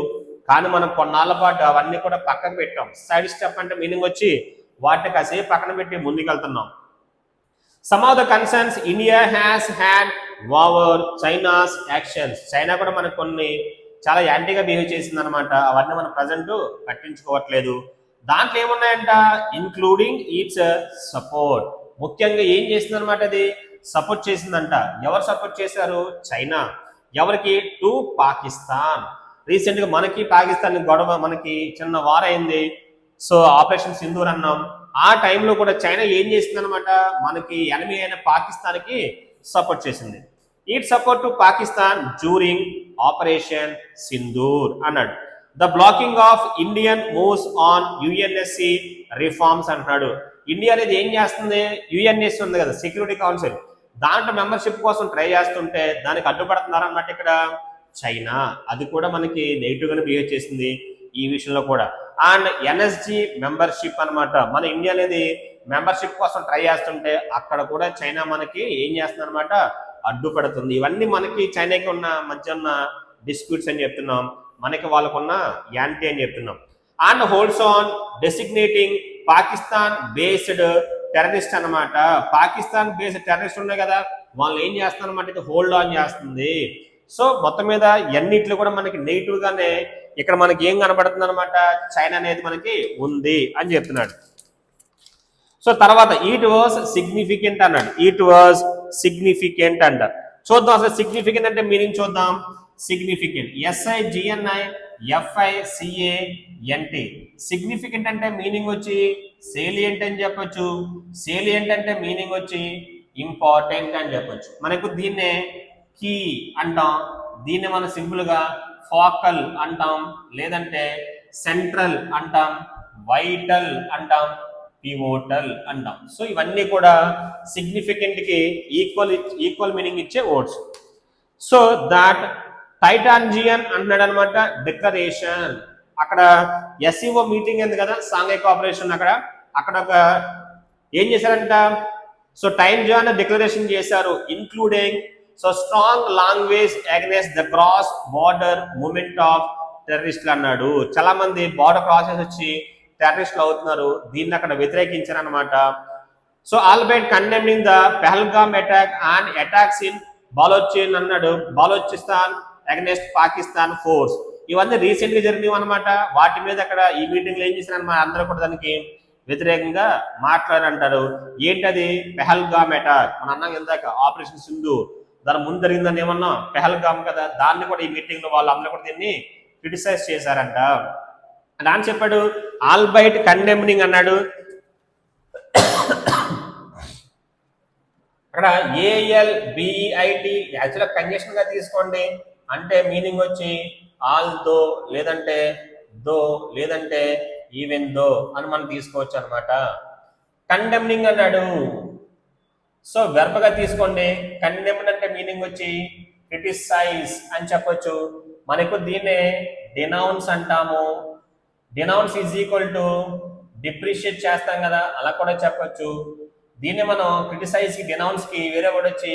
కానీ మనం కొన్నాళ్ళ పాటు అవన్నీ కూడా పక్కన పెట్టాం. సైడ్ స్టెప్ అంటే మీనింగ్ వచ్చి వాటిని కాసేపు పక్కన పెట్టి ముందుకెళ్తున్నాం. Some of the concerns India has had over China's actions. China కూడా మనకు కొన్ని చాలా యాంటీగా బిహేవ్ చేసింది అనమాట. అవన్నీ మనం ప్రజెంట్ పట్టించుకోవట్లేదు. దాంట్లో ఏమున్నాయంట, ఇన్క్లూడింగ్ ఇట్స్ సపోర్ట్. ముఖ్యంగా ఏం చేసింది అనమాట, అది సపోర్ట్ చేసిందంట. ఎవరు సపోర్ట్ చేశారు? చైనా. ఎవరికి? టు పాకిస్తాన్. రీసెంట్ గా మనకి పాకిస్తాన్ గొడవ, మనకి చిన్న వార్ అయింది. సో ఆపరేషన్ సింధూర్ అన్నాం. ఆ టైంలో కూడా చైనా ఏం చేసింది అనమాట, మనకి ఎనిమి అయిన పాకిస్తాన్ కి సపోర్ట్ చేసింది. It support to Pakistan during operation Sindoor అన్నాడు. The blocking of Indian moves on UNSC reforms అంటున్నాడు. ఇండియా అనేది ఏం చేస్తుంది, UNSC ఉంది కదా, సెక్యూరిటీ కౌన్సిల్, దాంట్లో మెంబర్షిప్ కోసం ట్రై చేస్తుంటే దానికి అడ్డుపడుతున్నారు అన్నమాట ఇక్కడ చైనా. అది కూడా మనకి నెగిటివ్ గానే బిహేవ్ చేసింది ఈ విషయంలో కూడా. అండ్ NSG మెంబర్షిప్ అనమాట, మన ఇండియా అనేది మెంబర్షిప్ కోసం ట్రై చేస్తుంటే అక్కడ కూడా చైనా మనకి ఏం చేస్తుంది అనమాట, అడ్డుపడుతుంది. ఇవన్నీ మనకి చైనాకి ఉన్న మధ్య ఉన్న డిస్ప్యూట్స్ అని చెప్తున్నాం, మనకి వాళ్ళకున్న యాంటీ అని చెప్తున్నాం. And holds on designating Pakistan based terrorist అనమాట. పాకిస్తాన్ బేస్డ్ టెర్రరిస్ట్ ఉన్నాయి కదా, వాళ్ళు ఏం చేస్తున్నారు అనమాట, ఇది హోల్డ్ ఆన్ చేస్తుంది. సో మొత్తం మీద ఎన్నిట్లో కూడా మనకి నెగిటివ్ గానే ఇక్కడ మనకి ఏం కనబడుతుంది అనమాట, చైనా అనేది మనకి ఉంది అని చెప్తున్నాడు. సో తర్వాత ఇట్ వాజ్ సిగ్నిఫికెంట్ అన్నాడు, ఇట్ వాజ్ సిగ్నిఫికెంట్ అంట. చూద్దాం అసలు సిగ్నిఫికెంట్ అంటే మీనింగ్ చూద్దాం. Significant SIGNI FICANT. సిగ్నిఫికెంట్ అంటే మీనింగ్ వచ్చి సేలియంట్ అని చెప్పొచ్చు, సేలియంట్ అంటే మీనింగ్ వచ్చి ఇంపార్టెంట్ అని చెప్పొచ్చు. మనకు దీన్నే కీ అంటాం, దీన్ని మనం సింపుల్ గా ఫోకల్ అంటాం, లేదంటే సెంట్రల్ అంటాం, వైటల్ అంటాం, పివోటల్ అంటాం. సో ఇవన్నీ కూడా సిగ్నిఫికెంట్ కి ఈక్వల్ మీనింగ్ ఇచ్చే వర్డ్స్. సో దాట్ టైటాంజియన్ అంటున్నాడు అనమాట డిక్లరేషన్. అక్కడ SEO మీటింగ్ ఉంది కదా, సాంఘిక కోఆపరేషన్, అక్కడ ఒక ఏం చేశారంట, సో టైంజియన్ డిక్లరేషన్ చేశారు, including so strong language against the cross border movement of టెర్రరిస్టులు అన్నాడు. చాలా మంది బార్డర్ క్రాసెస్ వచ్చి టెర్రరిస్టులు అవుతున్నారు, దీన్ని అక్కడ వ్యతిరేకించారు అనమాట. So albeit condemning the Pahalgam attack and attacks in Balochistan అన్నాడు, బాలోచిస్తాన్ అగైనెస్ట్ పాకిస్తాన్ ఫోర్స్. ఇవన్నీ రీసెంట్ గా జరిగినవి అనమాట. వాటి మీద అక్కడ ఈ మీటింగ్ లో ఏం చేశారన్నమాట, అందరూ కూడా దానికి వ్యతిరేకంగా మాట్లాడారంటారు. ఏంటది? పెహల్గామ్ అటాక్. మన అన్నాం ఇందాక ఆపరేషన్ సింధు, దాని ముందు జరిగిందని ఏమన్నా పెహల్గామ్ కదా, దాన్ని కూడా ఈ మీటింగ్ లో వాళ్ళు అందరూ కూడా దీన్ని క్రిటిసైజ్ చేశారంట. అని చెప్పాడు. ఆల్బైట్ కండెమ్నింగ్ అన్నాడు. అక్కడ ALBEIT యాక్చువల్గా కంజెషన్ గా తీసుకోండి, అంటే మీనింగ్ వచ్చి ఆల్ దో, లేదంటే దో, లేదంటే ఈవెన్ దో అని మనం తీసుకోవచ్చు అనమాట. కండెమ్నింగ్ అన్నాడు. సో వెర్బ్ గా తీసుకోండి. కండెమ్డ్ అంటే మీనింగ్ వచ్చి క్రిటిసైజ్ అని చెప్పొచ్చు. మనకు దీన్నే డినౌన్స్ అంటాము. Denounce is equal to depreciate చేస్తాం కదా, అలా కూడా చెప్పొచ్చు. దీన్ని మనం క్రిటిసైజ్ కి డినౌన్స్ కి వేరే వర్డ్ వచ్చి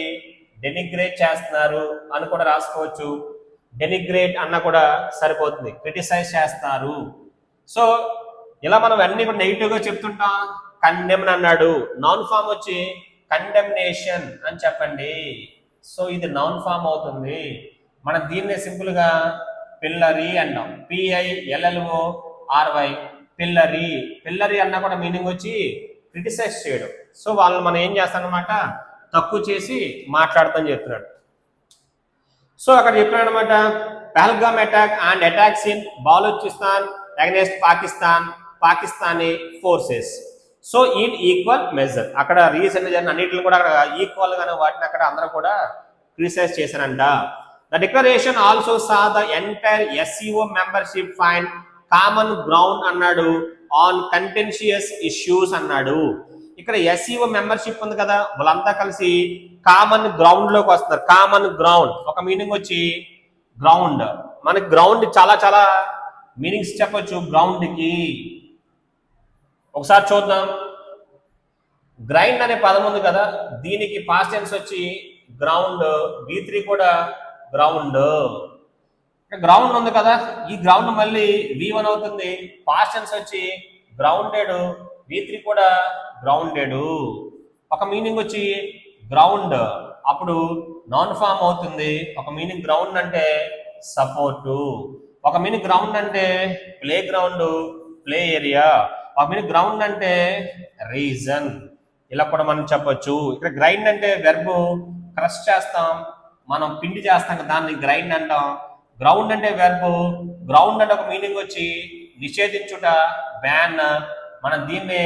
డెనిగ్రేట్ చేస్తున్నారు అని కూడా రాసుకోవచ్చు. డెనిగ్రేట్ అన్న కూడా సరిపోతుంది, క్రిటిసైజ్ చేస్తారు. సో ఇలా మనం అన్ని కూడా నెగిటివ్ గా చెప్తుంటాం. కండెమ్న్ అన్నాడు. నౌన్ ఫామ్ వచ్చి కండెమ్నేషన్ అని చెప్పండి. సో ఇది నౌన్ ఫామ్ అవుతుంది. మనం దీన్నే సింపుల్ గా పిల్లరీ అంటాం, PILLORY, పిల్లరీ. పిల్లరీ అన్న కూడా మీనింగ్ వచ్చి క్రిటిసైజ్ చేయడం. సో వాళ్ళని మనం ఏం చేస్తామన్నమాట, తక్కువ చేసి మాట్లాడతాం చెప్తున్నాడు. సో అక్కడ చెప్పినాడు అనమాట, Pahalgam attack and attacks in Balochistan against Pakistani forces. So in equal measure. అక్కడ రీసెంట్ జరిగిన అన్నింటిని కూడా అక్కడ ఈక్వల్ గానే వాటిని అక్కడ అందరూ కూడా క్రిటిసైజ్ చేశారంట. The declaration also saw the entire SEO membership find common ground అన్నాడు ఆన్ కంటెన్షియస్ ఇష్యూస్ అన్నాడు. ఇక్కడ SEO మెంబర్షిప్ ఉంది కదా, వాళ్ళంతా కలిసి కామన్ గ్రౌండ్ లోకి వస్తున్నారు. కామన్ గ్రౌండ్ ఒక మీనింగ్ వచ్చి గ్రౌండ్. మనకి గ్రౌండ్ చాలా చాలా మీనింగ్స్ చెప్పొచ్చు గ్రౌండ్ కి. ఒకసారి చూద్దాం. గ్రైండ్ అనే పదం ఉంది కదా, దీనికి పాస్ట్ టెన్స్ వచ్చి గ్రౌండ్, V3 కూడా గ్రౌండ్. గ్రౌండ్ ఉంది కదా, ఈ గ్రౌండ్ మళ్ళీ V1 అవుతుంది. పాస్ట్ టెన్స్ వచ్చి గ్రౌండెడ్, V3 కూడా గ్రౌండెడ్. ఒక మీనింగ్ వచ్చి గ్రౌండ్, అప్పుడు నాన్ ఫామ్ అవుతుంది. ఒక మీనింగ్ గ్రౌండ్ అంటే సపోర్టు, ఒక మీనింగ్ గ్రౌండ్ అంటే ప్లే గ్రౌండ్, ప్లే ఏరియా, ఒక మీనింగ్ గ్రౌండ్ అంటే రీజన్. ఇలా కూడా మనం చెప్పొచ్చు. ఇక్కడ గ్రైండ్ అంటే వెర్బ్ క్రష్ చేస్తాం, మనం పిండి చేస్తాం కదా, దాన్ని గ్రైండ్ అంటాం. గ్రౌండ్ అంటే వెర్బ్, గ్రౌండ్ అంటే ఒక మీనింగ్ వచ్చి నిషేధించుట, బ్యాన్. మనం దీన్ని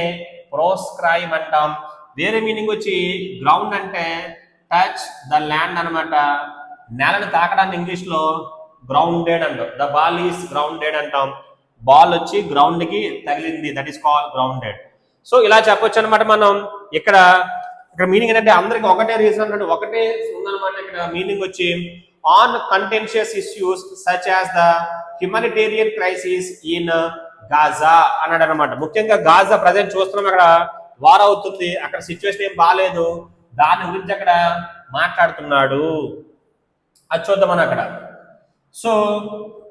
ప్రోస్క్రైబ్ అంటాం. వేరే మీనింగ్ వచ్చి గ్రౌండ్ అంటే టచ్ ద ల్యాండ్ అనమాట, నేలను తాకడాన్ని ఇంగ్లీష్ లో గ్రౌండెడ్ అంటాం. ద బాల్ ఈస్ గ్రౌండెడ్ అంటాం. బాల్ వచ్చి గ్రౌండ్ కి తగిలింది, that is called grounded. So ఇలా చెప్పొచ్చు అనమాట. మనం ఇక్కడ మీనింగ్ ఏంటంటే అందరికి ఒకటే రీజన్ అంటే ఒకటే ఉందన్నమాట. ఇక్కడ మీనింగ్ వచ్చి on contentious issues such as the humanitarian crisis in Gaza అన్నాడు అనమాట. ముఖ్యంగా గాజా ప్రజెంట్ చూస్తున్నాం, అక్కడ వార్ అవుతుంది, అక్కడ సిచ్యువేషన్ ఏం బాగాలేదు, దాని గురించి అక్కడ మాట్లాడుతున్నాడు. అది చూద్దామని అక్కడ. సో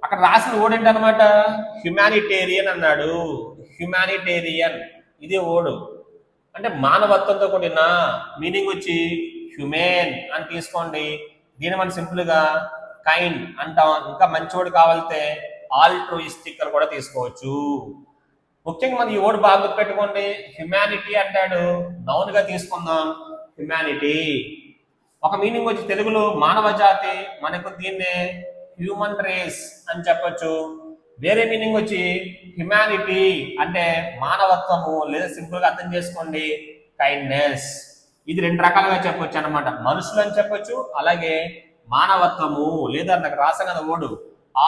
అక్కడ రాసిన ఓడ్ ఏంటనమాట, హ్యుమానిటేరియన్ అన్నాడు. హ్యుమానిటేరియన్ ఇది ఓడు అంటే మానవత్వంతో కూడిన, మీనింగ్ వచ్చి హ్యూమెన్ అని తీసుకోండి. దీన్ని మనం సింపుల్ గా కైండ్ అంటాం. ఇంకా మంచోడు కావాలితే ఆల్ట్రూయిస్టిక్ అని కూడా తీసుకోవచ్చు. ముఖ్యంగా మనం ఈ వర్డ్ బాగా గుర్తుపెట్టుకోండి. హ్యుమానిటీ అంటాడు, నౌన్ గా తీసుకుందాం హ్యుమానిటీ. ఒక మీనింగ్ వచ్చి తెలుగులో మానవ జాతి, మనకు దీన్నే హ్యూమన్ రేస్ అని చెప్పొచ్చు. వేరే మీనింగ్ వచ్చి హ్యుమానిటీ అంటే మానవత్వము, లేదా సింపుల్ గా అర్థం చేసుకోండి కైండ్నెస్. ఇది రెండు రకాలుగా చెప్పొచ్చు అనమాట. మనుషులు అని చెప్పొచ్చు, అలాగే మానవత్వము, లేదా నాకు రాసిన వర్డ్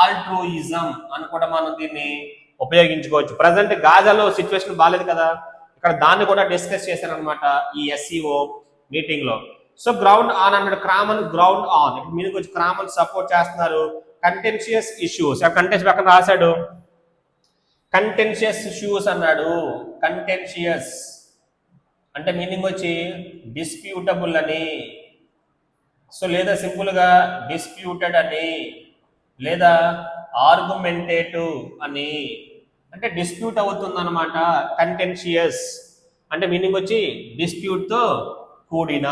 ఆల్ట్రూయిజం అని కూడా మనం దీన్ని ఉపయోగించుకోవచ్చు. ప్రజెంట్ గాజాలో సిచ్యువేషన్ బాగాలేదు కదా, ఇక్కడ దాన్ని కూడా డిస్కస్ చేశారనమాట ఈ ఎస్సీఓ మీటింగ్ లో. సో గ్రౌండ్ ఆన్ అన్నాడు, కామన్ గ్రౌండ్ ఆన్, ఇప్పుడు మీరు వచ్చి కామన్ సపోర్ట్ చేస్తున్నారు. కంటెన్షియస్ ఇష్యూస్, కంటెన్స్ పక్కన రాశాడు కంటెన్షియస్ ఇష్యూస్ అన్నాడు. కంటెన్షియస్ అంటే మీనింగ్ వచ్చి డిస్ప్యూటబుల్ అని, సో లేదా సింపుల్ గా డిస్ప్యూటెడ్ అని, లేదా ఆర్గ్యుమెంటేటివ్ అని, అంటే డిస్ప్యూట్ అవుతుంది అనమాట. కంటెన్షియస్ అంటే మీనింగ్ వచ్చి డిస్ప్యూట్ తో కూడిన,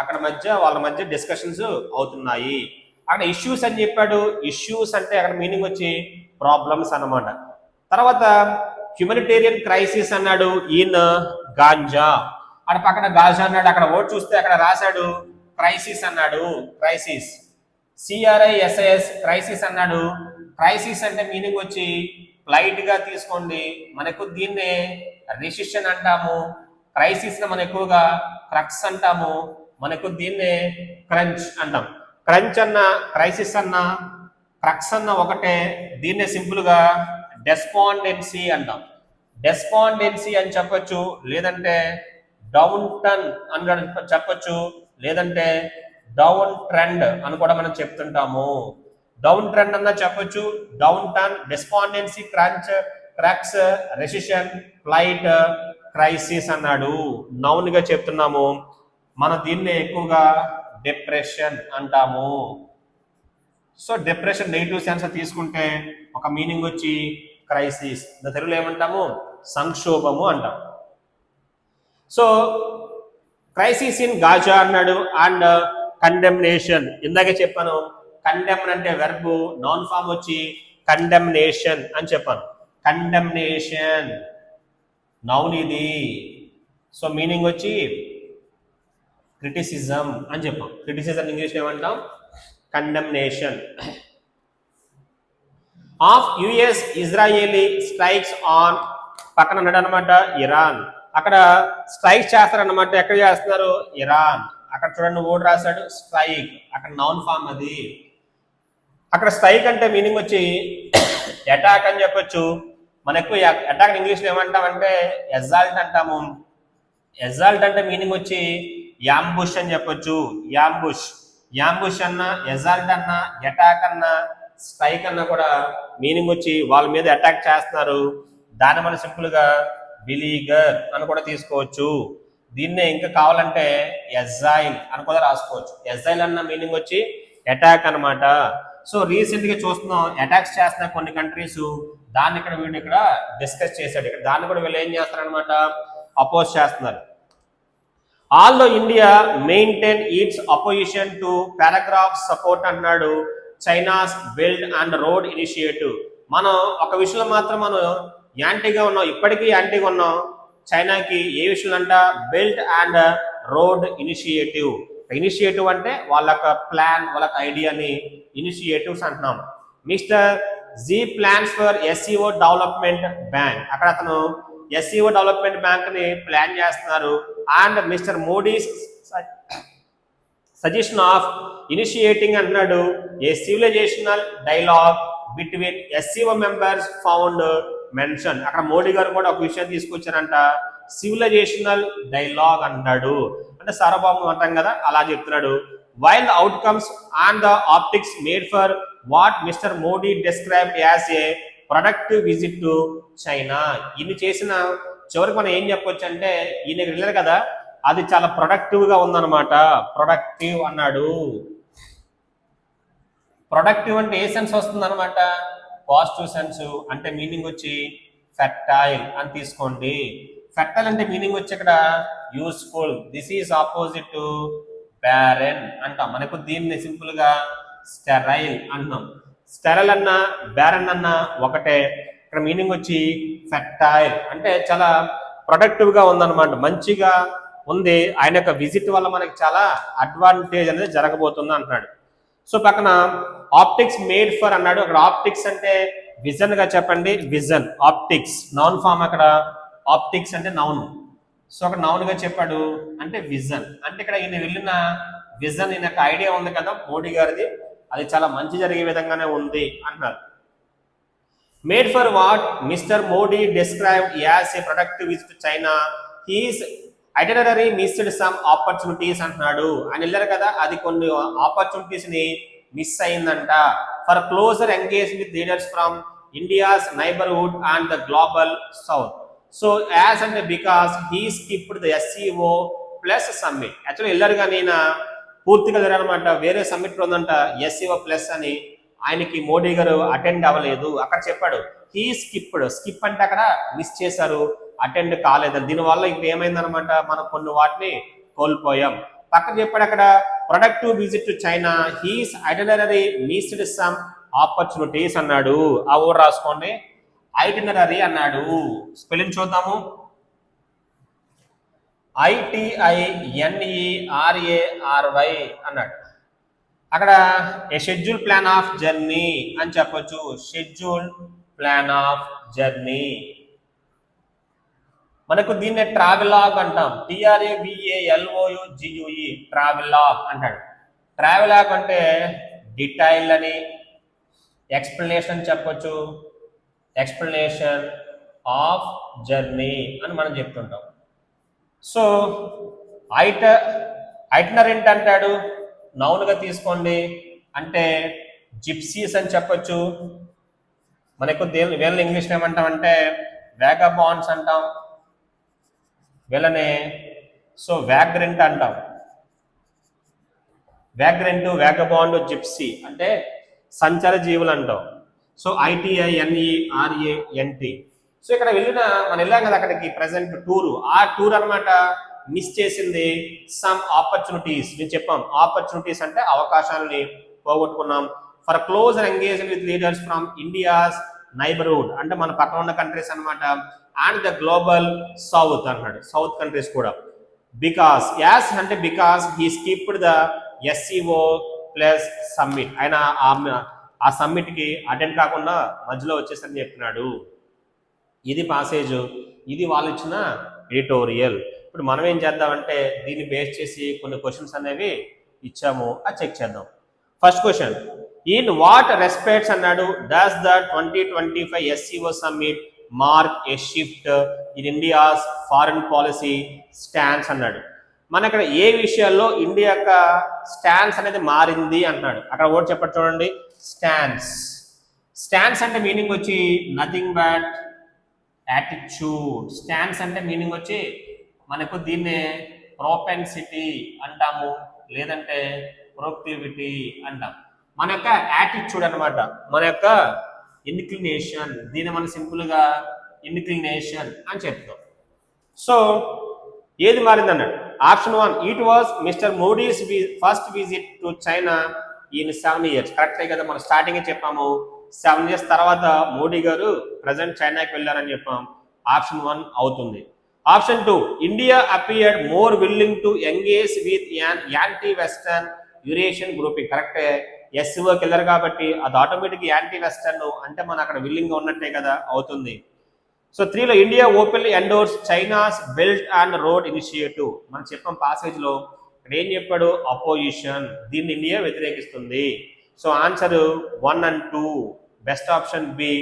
అక్కడ వాళ్ళ మధ్య డిస్కషన్స్ అవుతున్నాయి. అక్కడ ఇష్యూస్ అని చెప్పాడు. ఇష్యూస్ అంటే అక్కడ మీనింగ్ వచ్చి ప్రాబ్లమ్స్ అన్నమాట. తర్వాత హ్యూమనిటేరియన్ క్రైసిస్ అన్నాడు ఇన్ గాంజా, అక్కడ పక్కన గాజా అన్నాడు. అక్కడ వర్డ్ చూస్తే అక్కడ రాశాడు క్రైసిస్ అన్నాడు. క్రైసిస్ సిఆర్ఐఎస్ఐఎస్ క్రైసిస్ అన్నాడు. క్రైసిస్ అంటే మీనింగ్ వచ్చి లైట్ గా తీసుకోండి, మనకు దీన్నే రిసిషన్ అంటాము. క్రైసిస్ మనం ఎక్కువగా క్రక్స్ అంటాము, మనకు దీన్నే క్రంచ్ అంటాం. క్రంచ్ అన్న క్రైసిస్ అన్న క్రక్స్ అన్న ఒకటే, దీన్నే సింపుల్ గా డెస్పాండెన్సీ అంటాం. డెస్పాండెన్సీ అని చెప్పొచ్చు, లేదంటే డౌన్ టర్న్ అని చెప్పొచ్చు, లేదంటే డౌన్ ట్రెండ్ అని కూడా మనం చెప్తుంటాము. డౌన్ ట్రెండ్ అన్న చెప్పొచ్చు, downturn, despondency, crunch, cracks, recession, flight, crisis అన్నాడు. నౌన్ గా చెప్తున్నాము. మనం దీన్ని ఎక్కువగా డిప్రెషన్ అంటాము. సో డిప్రెషన్ నెగిటివ్ సెన్స్ తీసుకుంటే ఒక మీనింగ్ వచ్చి క్రైసిస్, తెలుగులో ఏమంటాము సంక్షోభము అంటాం. సో క్రైసిస్ ఇన్ గాజా అన్నాడు. అండ్ కండెమ్నేషన్, ఇందాకే చెప్పాను కండెమ్ అంటే వెర్బ్, నౌన్ ఫామ్ వచ్చి కండెమ్నేషన్ అని చెప్పాను. కండెమ్నేషన్ నౌన్ ఇది. సో మీనింగ్ వచ్చి క్రిటిసిజం అని చెప్పాం. క్రిటిసిజం ఇంగ్లీష్ ఏమంటాం condemnation. Of US Israeli strikes on, పక్కన ఉన్నాడు అనమాట ఇరాన్. అక్కడ స్ట్రైక్ చేస్తారనమాట. ఎక్కడ చేస్తున్నారు ఇరాన్. అక్కడ చూడండి ఓడ్ రాశాడు స్ట్రైక్, అక్కడ నౌన్ ఫామ్ అది. అక్కడ స్ట్రైక్ అంటే మీనింగ్ వచ్చి అటాక్ అని చెప్పొచ్చు. మనకు అటాక్ ఇంగ్లీష్ లో ఏమంటామంటే ఎగ్జాల్ట్ అంటాము. ఎగ్జాల్ట్ అంటే మీనింగ్ వచ్చి యాంబుష్ అని చెప్పొచ్చు. యాంబుష్, యాంబుష్ అన్న, ఎగ్జాల్ట్ అన్న, అటాక్ అన్న, స్ట్రైక్ అన్న కూడా మీనింగ్ వచ్చి వాళ్ళ మీద అటాక్ చేస్తున్నారు. దాన్ని మనం సింపుల్ గా బిలీగర్ అని కూడా తీసుకోవచ్చు. దీన్నే ఇంకా కావాలంటే ఎజైల్ అని కూడా రాసుకోవచ్చు. ఎజైల్ అన్న మీనింగ్ వచ్చి అటాక్ అనమాట. సో రీసెంట్ గా చూస్తున్నాం అటాక్స్ చేస్తున్న కొన్ని కంట్రీస్, దాన్ని ఇక్కడ వీళ్ళు ఇక్కడ డిస్కస్ చేశాడు. ఇక్కడ దాన్ని కూడా వీళ్ళు ఏం చేస్తారనమాట అపోజ్ చేస్తున్నారు. Although India maintain its opposition to paragraph support అన్నాడు China's build and road initiative. మనం ఒక విషయంలో మాత్రం మనం యాంటీగా ఉన్నాం, ఇప్పటికీ యాంటీగా ఉన్నాం చైనాకి. ఏ విషయంలో అంట build and road initiative. Initiative అంటే వాళ్ళ ప్లాన్, వాళ్ళ ఐడియాని ఇనిషియేటివ్స్ అంటున్నాం. Mister Xi plans for SCO development bank, అక్కడ అతను ఎస్సీఓ డెవలప్మెంట్ బ్యాంక్ ని ప్లాన్ చేస్తున్నారు. And mister Modi suggestion of initiating అంటున్నాడు a civilizational dialogue between SCO members found mention. అక్కడ మోడీ గారు కూడా ఒక విషయం తీసుకొచ్చారంట, సివిలైజేషనల్ డైలాగ్ అంటాడు. అంటే సార్వభౌమం అంటాం కదా, అలా చెప్తున్నాడు. While the outcomes and the optics made for what mister Modi described as a productive visit to China. ఇన్ని చేసిన చివరికి మనం ఏం చెప్పొచ్చు అంటే ఈయన వెళ్ళారు కదా, అది చాలా ప్రొడక్టివ్ గా ఉందన్నమాట. ప్రొడక్టివ్ అన్నాడు. ప్రొడక్టివ్ అంటే ఏ సెన్స్ వస్తుంది అనమాట పాజిటివ్ సెన్స్. అంటే మీనింగ్ వచ్చి ఫెర్టైల్ అని తీసుకోండి. ఫెర్టైల్ అంటే మీనింగ్ వచ్చి ఇక్కడ useful. This is opposite to barren అంటాం. మనకు దీన్ని సింపుల్ గా స్టెరైల్ అంటున్నాం. స్టెరైల్ అన్న బ్యారెన్ అన్న ఒకటే. ఇక్కడ మీనింగ్ వచ్చి ఫెర్టైల్ అంటే చాలా ప్రొడక్టివ్ గా ఉందన్నమాట, మంచిగా ఉంది. ఆయన యొక్క విజిట్ వల్ల మనకి చాలా అడ్వాంటేజ్ అనేది జరగబోతుంది అంటున్నాడు. సో పక్కన ఆప్టిక్స్ మేడ్ ఫర్ అన్నాడు. అక్కడ ఆప్టిక్స్ అంటే విజన్ గా చెప్పండి, విజన్ ఆప్టిక్స్ నౌన్ ఫామ్, అక్కడ ఆప్టిక్స్ అంటే నౌన్. సో అక్కడ నౌన్ గా చెప్పాడు అంటే విజన్ అంటే ఇక్కడ ఈయన వెళ్ళిన విజన్, ఈయన ఐడియా ఉంది కదా మోడీ గారిది, అది చాలా మంచి జరిగే విధంగానే ఉంది అంటున్నారు. Made for what mister Modi described as a productive visit to China, he's itinerary missed some opportunities అంటున్నాడు. ఆయన వెళ్ళారు కదా, అది కొన్ని ఆపర్చునిటీస్ ని మిస్ అయిందంట. For closer engage with leaders from India's neighbourhood and the global south. So as అంటే because he skipped the SCO plus summit. Actually వెళ్ళారు కానీ ఈయన పూర్తిగా వెళ్ళారనమాట, వేరే సమ్మిట్ ఉందంట ఎస్సీఓ ప్లస్ అని, ఆయనకి మోడీ గారు అటెండ్ అవ్వలేదు. అక్కడ చెప్పాడు హీ స్కిప్డ్, స్కిప్ అంటే అక్కడ మిస్ చేశారు, అటెండ్ కాలేదు. దీనివల్ల ఇప్పుడు ఏమైందనమాట, మనం కొన్ని వాటిని కోల్పోయాం. పక్కన చెప్పాడు అక్కడ productive visit to China, he's itinerary missed some opportunities అన్నాడు. ఆ ఊరు రాసుకోండి, ఐటనరీ అన్నాడు. స్పెల్లింగ్ చూద్దాము, ITINERARY అన్నాడు. అక్కడ ఏ షెడ్యూల్ ప్లాన్ ఆఫ్ జర్నీ అని చెప్పొచ్చు, షెడ్యూల్ ప్లాన్ ఆఫ్ జర్నీ. మనకు దీన్ని ట్రావెలాగ్ అంటాం, TRAVELOUGUE ట్రావెలాగ్ అంటాడు. ట్రావెలాగ్ అంటే డీటెయిల్ అని, ఎక్స్ప్లెనేషన్ చెప్పొచ్చు, ఎక్స్ప్లెనేషన్ ఆఫ్ జర్నీ అని మనం చెప్తుంటాం. సో ఐటనరెంట్ అంటాడు, నౌన్గా తీసుకోండి, అంటే జిప్సీస్ అని చెప్పొచ్చు. మనకు వీళ్ళని ఇంగ్లీష్లో ఏమంటామంటే వ్యాగబాండ్స్ అంటాం వీళ్ళని. సో వ్యాగ్రెంట్ అంటాం, వ్యాగ్రెంట్, వ్యాగబాండ్, జిప్సీ అంటే సంచార జీవులు అంటాం. So ITINERANT. సో ఇక్కడ మనం వెళ్ళాం కదా అక్కడికి ప్రజెంట్ టూర్, ఆ టూర్ అనమాట మిస్ చేసింది సమ్ ఆపర్చునిటీస్. నేను చెప్పాం ఆపర్చునిటీస్ అంటే అవకాశాలని పోగొట్టుకున్నాం. For close engagement with leaders from India's neighbourhood అంటే మన పక్కన ఉన్న కంట్రీస్ అనమాట, అండ్ ద గ్లోబల్ సౌత్ అన్నాడు, సౌత్ కంట్రీస్ కూడా. బికాస్ యాస్ అంటే because he skipped the SCO plus summit, ఆయన ఆ సమ్మిట్ కి అటెండ్ కాకుండా మధ్యలో వచ్చేసని చెప్తున్నాడు. ఇది పాసేజ్, ఇది వాళ్ళు ఇచ్చిన ఎడిటోరియల్. ఇప్పుడు మనం ఏం చేద్దామంటే దీన్ని బేస్ చేసి కొన్ని క్వశ్చన్స్ అనేవి ఇచ్చాము, అది చెక్ చేద్దాం. First question, in what respects అన్నాడు does the 2025 SCO summit mark a shift in India's foreign policy stands అన్నాడు. మన ఇక్కడ ఏ విషయాల్లో ఇండియా యొక్క స్టాండ్స్ అనేది మారింది అంటున్నాడు. అక్కడ ఓట్ చెప్పండి చూడండి, స్టాండ్స్. స్టాండ్స్ అంటే మీనింగ్ వచ్చి నథింగ్ బట్ యాటిట్యూడ్. స్టాండ్స్ అంటే మీనింగ్ వచ్చి మనకు దీన్నే ప్రోపెన్సిటీ అంటాము, లేదంటే ప్రొక్లివిటీ అంటాం. మన యొక్క యాటిట్యూడ్ అనమాట, మన యొక్క ఇన్క్లినేషన్, దీన్ని మనం సింపుల్గా ఇన్క్లినేషన్ అని చెప్తాం. సో ఏది మారింది అన్నాడు. Option 1, it was mister Modi's first visit to China in 7 years. కరెక్టే కదా, మనం స్టార్టింగ్ చెప్పాము 7 years తర్వాత మోడీ గారు ప్రజెంట్ చైనాకి వెళ్ళారని చెప్పాం. ఆప్షన్ 1 అవుతుంది. Option 2, India appeared more willing to engage with anti western Eurasian grouping. కరెక్టే, SCOకి వెళ్ళారు కాబట్టి అది ఆటోమేటిక్ యాంటీ వెస్టర్న్ అంటే మనం అక్కడ విల్లింగ్ గా ఉన్నట్టే కదా, అవుతుంది. సో 3లో India openly endorse China's belt and road initiative. మనం చెప్పాం పాసేజ్ లో, ఇక్కడ ఏం చెప్పాడు, అపోజిషన్, దీన్ని ఇండియా వ్యతిరేకిస్తుంది. So answer 1 and 2, best option B,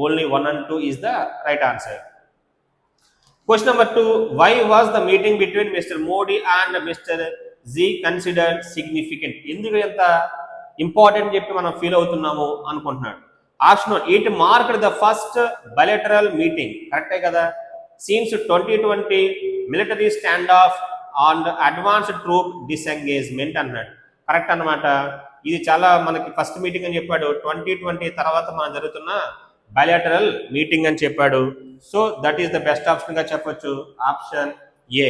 only 1 and 2 is the right answer. Question number 2, why was the meeting between mister Modi and mister Xi considered significant? ఎందుకు ఎంత ఇంపార్టెంట్ చెప్పి మనం ఫీల్ అవుతున్నాము అనుకుంటున్నాడు. Option 1, it marked the first bilateral meeting. కరెక్టే కదా, since 2020 military stand off and advanced troop disengagement అన్నాడు. కరెక్ట్ అనమాట, ఇది చాలా మనకి ఫస్ట్ మీటింగ్ అని చెప్పాడు. 2020 తర్వాత మనం జరుగుతున్న బైలేటరల్ మీటింగ్ అని చెప్పాడు. So that is the best option గా చెప్పొచ్చు, option A.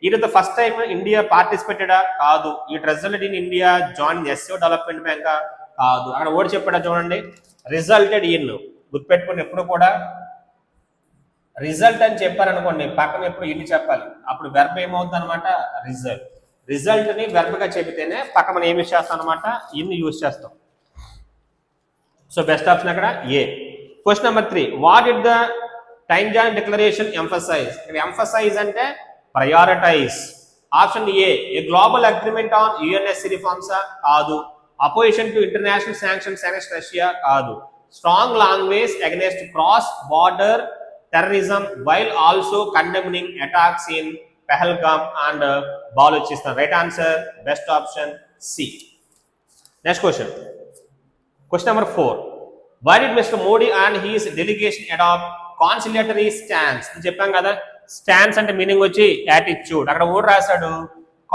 It the first time India పార్టిసిపేటెడా? కాదు. It resulted in India join SCO development bank? కాదు. అక్కడ ఓడి చెప్పాడా చూడండి, రిజల్టెడ్ ఇన్. గుర్తుపెట్టుకుని ఎప్పుడు కూడా రిజల్ట్ అని చెప్పారనుకోండి పక్కన ఎప్పుడు ఇన్ని చెప్పాలి, అప్పుడు వెర్బ్ ఏమవుతుంది అనమాట, రిజల్ట్. రిజల్ట్ ని వెర్బ్ గా చెబితేనే పక్క మనం ఏమి యూజ్ చేస్తాం అనమాట, ఇన్ని యూజ్ చేస్తాం. సో బెస్ట్ ఆప్షన్ అక్కడ A. Question number 3, what it the Tianjin declaration emphasize. Emphasize అంటే prioritize. Option A, a global agreement on UNSC reforms కాదు. Opposition to international sanctions against Russia కాదు. Strong language against cross border terrorism while also condemning attacks in Pahalgam and Balochistan. Right answer, best option C. Next question. Question number 4. Why did Mr. Modi and his delegation adopt conciliatory stance? చెప్పాం కదా, స్టాన్స్ అంటే మీనింగ్ వచ్చి యాటిట్యూడ్. అక్కడ ఓడి రాశాడు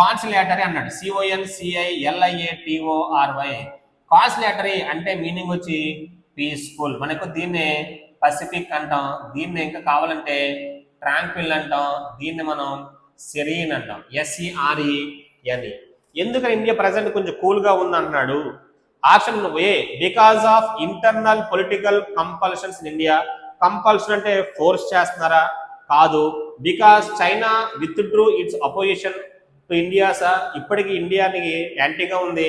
కాన్సిలేటరీ అన్నాడు, CONCILIATORY. కాన్సిలేటరీ అంటే మీనింగ్ వచ్చి పీస్ఫుల్. మనకు దీన్నే పసిఫిక్ అంటాం, దీన్ని ఇంకా కావాలంటే ట్రాంక్విల్ అంటాం, దీన్ని మనం సెరీన్ అంటాం, SERENE. ఎందుకని ఇండియా ప్రజెంట్ కొంచెం కూల్ గా ఉంది అంటున్నాడు. Option A, because of internal political compulsions in India. Compulsion అంటే ఫోర్స్ చేస్తున్నారా, కాదు. Because China withdrew its opposition to India. ఇప్పటికీ ఇండియాకి యాంటీగా ఉంది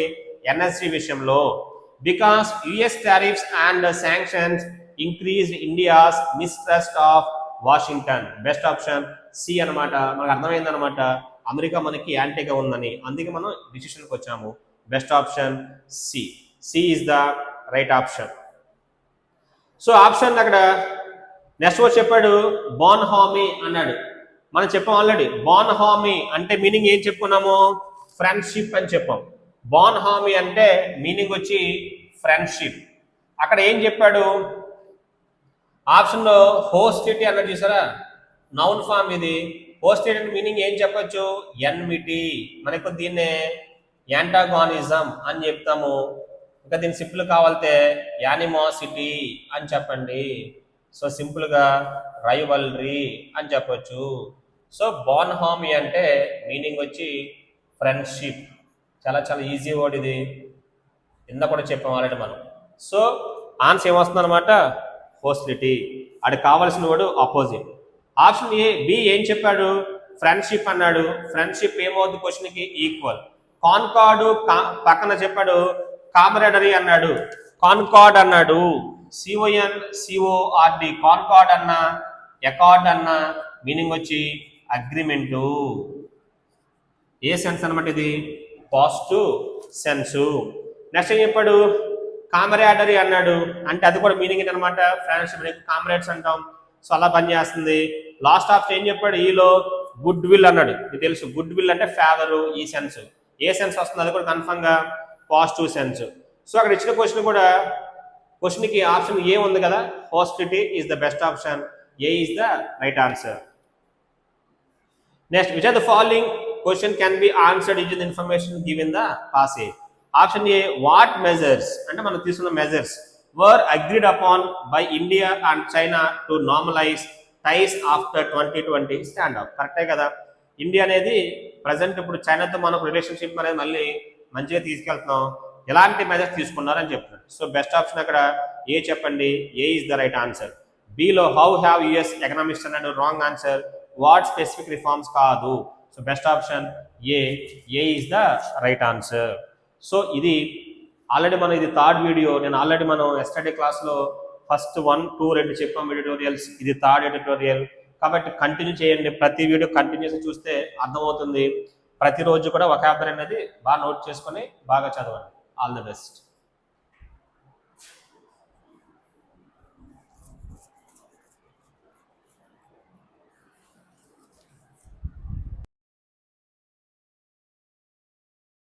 ఎన్ఎస్జీ విషయంలో. Because US tariffs and sanctions increased India's mistrust of Washington. Best option C అనమాట. మనకు అర్థమైంది అనమాట, అమెరికా మనకి యాంటీగా ఉందని, అందుకే మనం డిసిషన్కి వచ్చాము. Best option C. C is the right option. So option అక్కడ నెక్స్ట్ వర్డ్ చెప్పాడు, బాన్ హామీ అన్నాడు. మనం చెప్పాం ఆల్రెడీ, బాన్ హామీ అంటే మీనింగ్ ఏం చెప్పుకున్నాము, ఫ్రెండ్షిప్ అని చెప్పాం. బాన్ హామీ అంటే మీనింగ్ వచ్చి ఫ్రెండ్షిప్. అక్కడ ఏం చెప్పాడు, ఆప్షన్ లో హోస్టిటీ అన్నది చూసారా, నౌన్ ఫామ్ ఇది. హోస్టిటీ అంటే మీనింగ్ ఏం చెప్పొచ్చు, ఎన్మిటీ. మనకు దీన్నే యాంటాగానిజం అని చెప్తాము. ఇంకా దీన్ని సింపుల్ కావాలంటే యానిమాసిటీ అని చెప్పండి. సో సింపుల్ గా రైవల్రీ అని చెప్పొచ్చు. సో బాన్ హామీ అంటే మీనింగ్ వచ్చి ఫ్రెండ్షిప్. చాలా చాలా ఈజీ వర్డ్ ఇది, ఇంద కూడా చెప్పాం ఆల్రెడీ మనం. సో ఆన్సర్ ఏమొస్తుంది అనమాట, హోస్టిలిటీ. అది కావాల్సిన వాడు ఆపోజిట్. Option A. బి ఏం చెప్పాడు, ఫ్రెండ్షిప్ అన్నాడు. ఫ్రెండ్షిప్ ఏమవుతుంది క్వశ్చన్కి, ఈక్వల్. కాన్కార్డు పక్కన చెప్పాడు కామరేడరీ అన్నాడు, కాన్కార్డ్ అన్నాడు, CONCORD. కాన్కార్డ్ అన్న అకార్డ్ అన్న మీనింగ్ వచ్చి అగ్రిమెంటు. ఏ సెన్స్ అనమాట ఇది, పాజిటివ్ సెన్సు. నెక్స్ట్ ఏం చెప్పాడు, కామరేడరీ అన్నాడు, అంటే అది కూడా మీనింగ్ ఏంటనమాట, ఫ్రెండ్షిప్, కామరేడ్స్ అంటాం. సో అలా పనిచేస్తుంది. లాస్ట్ ఆప్షన్ ఏం చెప్పాడు, ఈలో గుడ్ విల్ అన్నాడు. ఇది తెలుసు, గుడ్ విల్ అంటే ఫేవరు, ఈ సెన్స్. ఏ సెన్స్ వస్తుంది, అది కూడా కన్ఫర్మ్ గా పాజిటివ్ సెన్స్. సో అక్కడ ఇచ్చిన క్వశ్చన్ కూడా, క్వశ్చన్కి ఆప్షన్ ఏ ఉంది కదా, hostility is the best option. A is the right answer. Next, which are the following question can be answered using the information given the passage. Option A, what measures అంటే మనం తీసుకున్న measures were agreed upon by India and China to normalise ties after 2020 stand off. కరెక్టే కదా, ఇండియా అనేది ప్రజెంట్ ఇప్పుడు చైనాతో మనకు రిలేషన్షిప్ అనేది మళ్ళీ మంచిగా తీసుకెళ్తున్నాం, ఎలాంటి మెజర్స్ తీసుకున్నారని చెప్తున్నాడు. సో బెస్ట్ ఆప్షన్ అక్కడ ఏ చెప్పండి, A is the right answer. Below how have US economics అన్నాడు, wrong answer. What specific reforms కాదు. So best option A is the right answer. So ఇది ఆల్రెడీ మనం, ఇది థర్డ్ వీడియో. నేను ఆల్రెడీ మనం ఎస్టర్డే క్లాస్లో ఫస్ట్ 1, 2, 2 చెప్పాం ఎడిటోరియల్స్, ఇది థర్డ్ ఎడిటోరియల్. కాబట్టి కంటిన్యూ చేయండి, ప్రతి వీడియో కంటిన్యూస్ చూస్తే అర్థమవుతుంది. ప్రతిరోజు కూడా వొకాబులరీ అనేది బాగా నోట్ చేసుకొని బాగా చదవండి. All the best.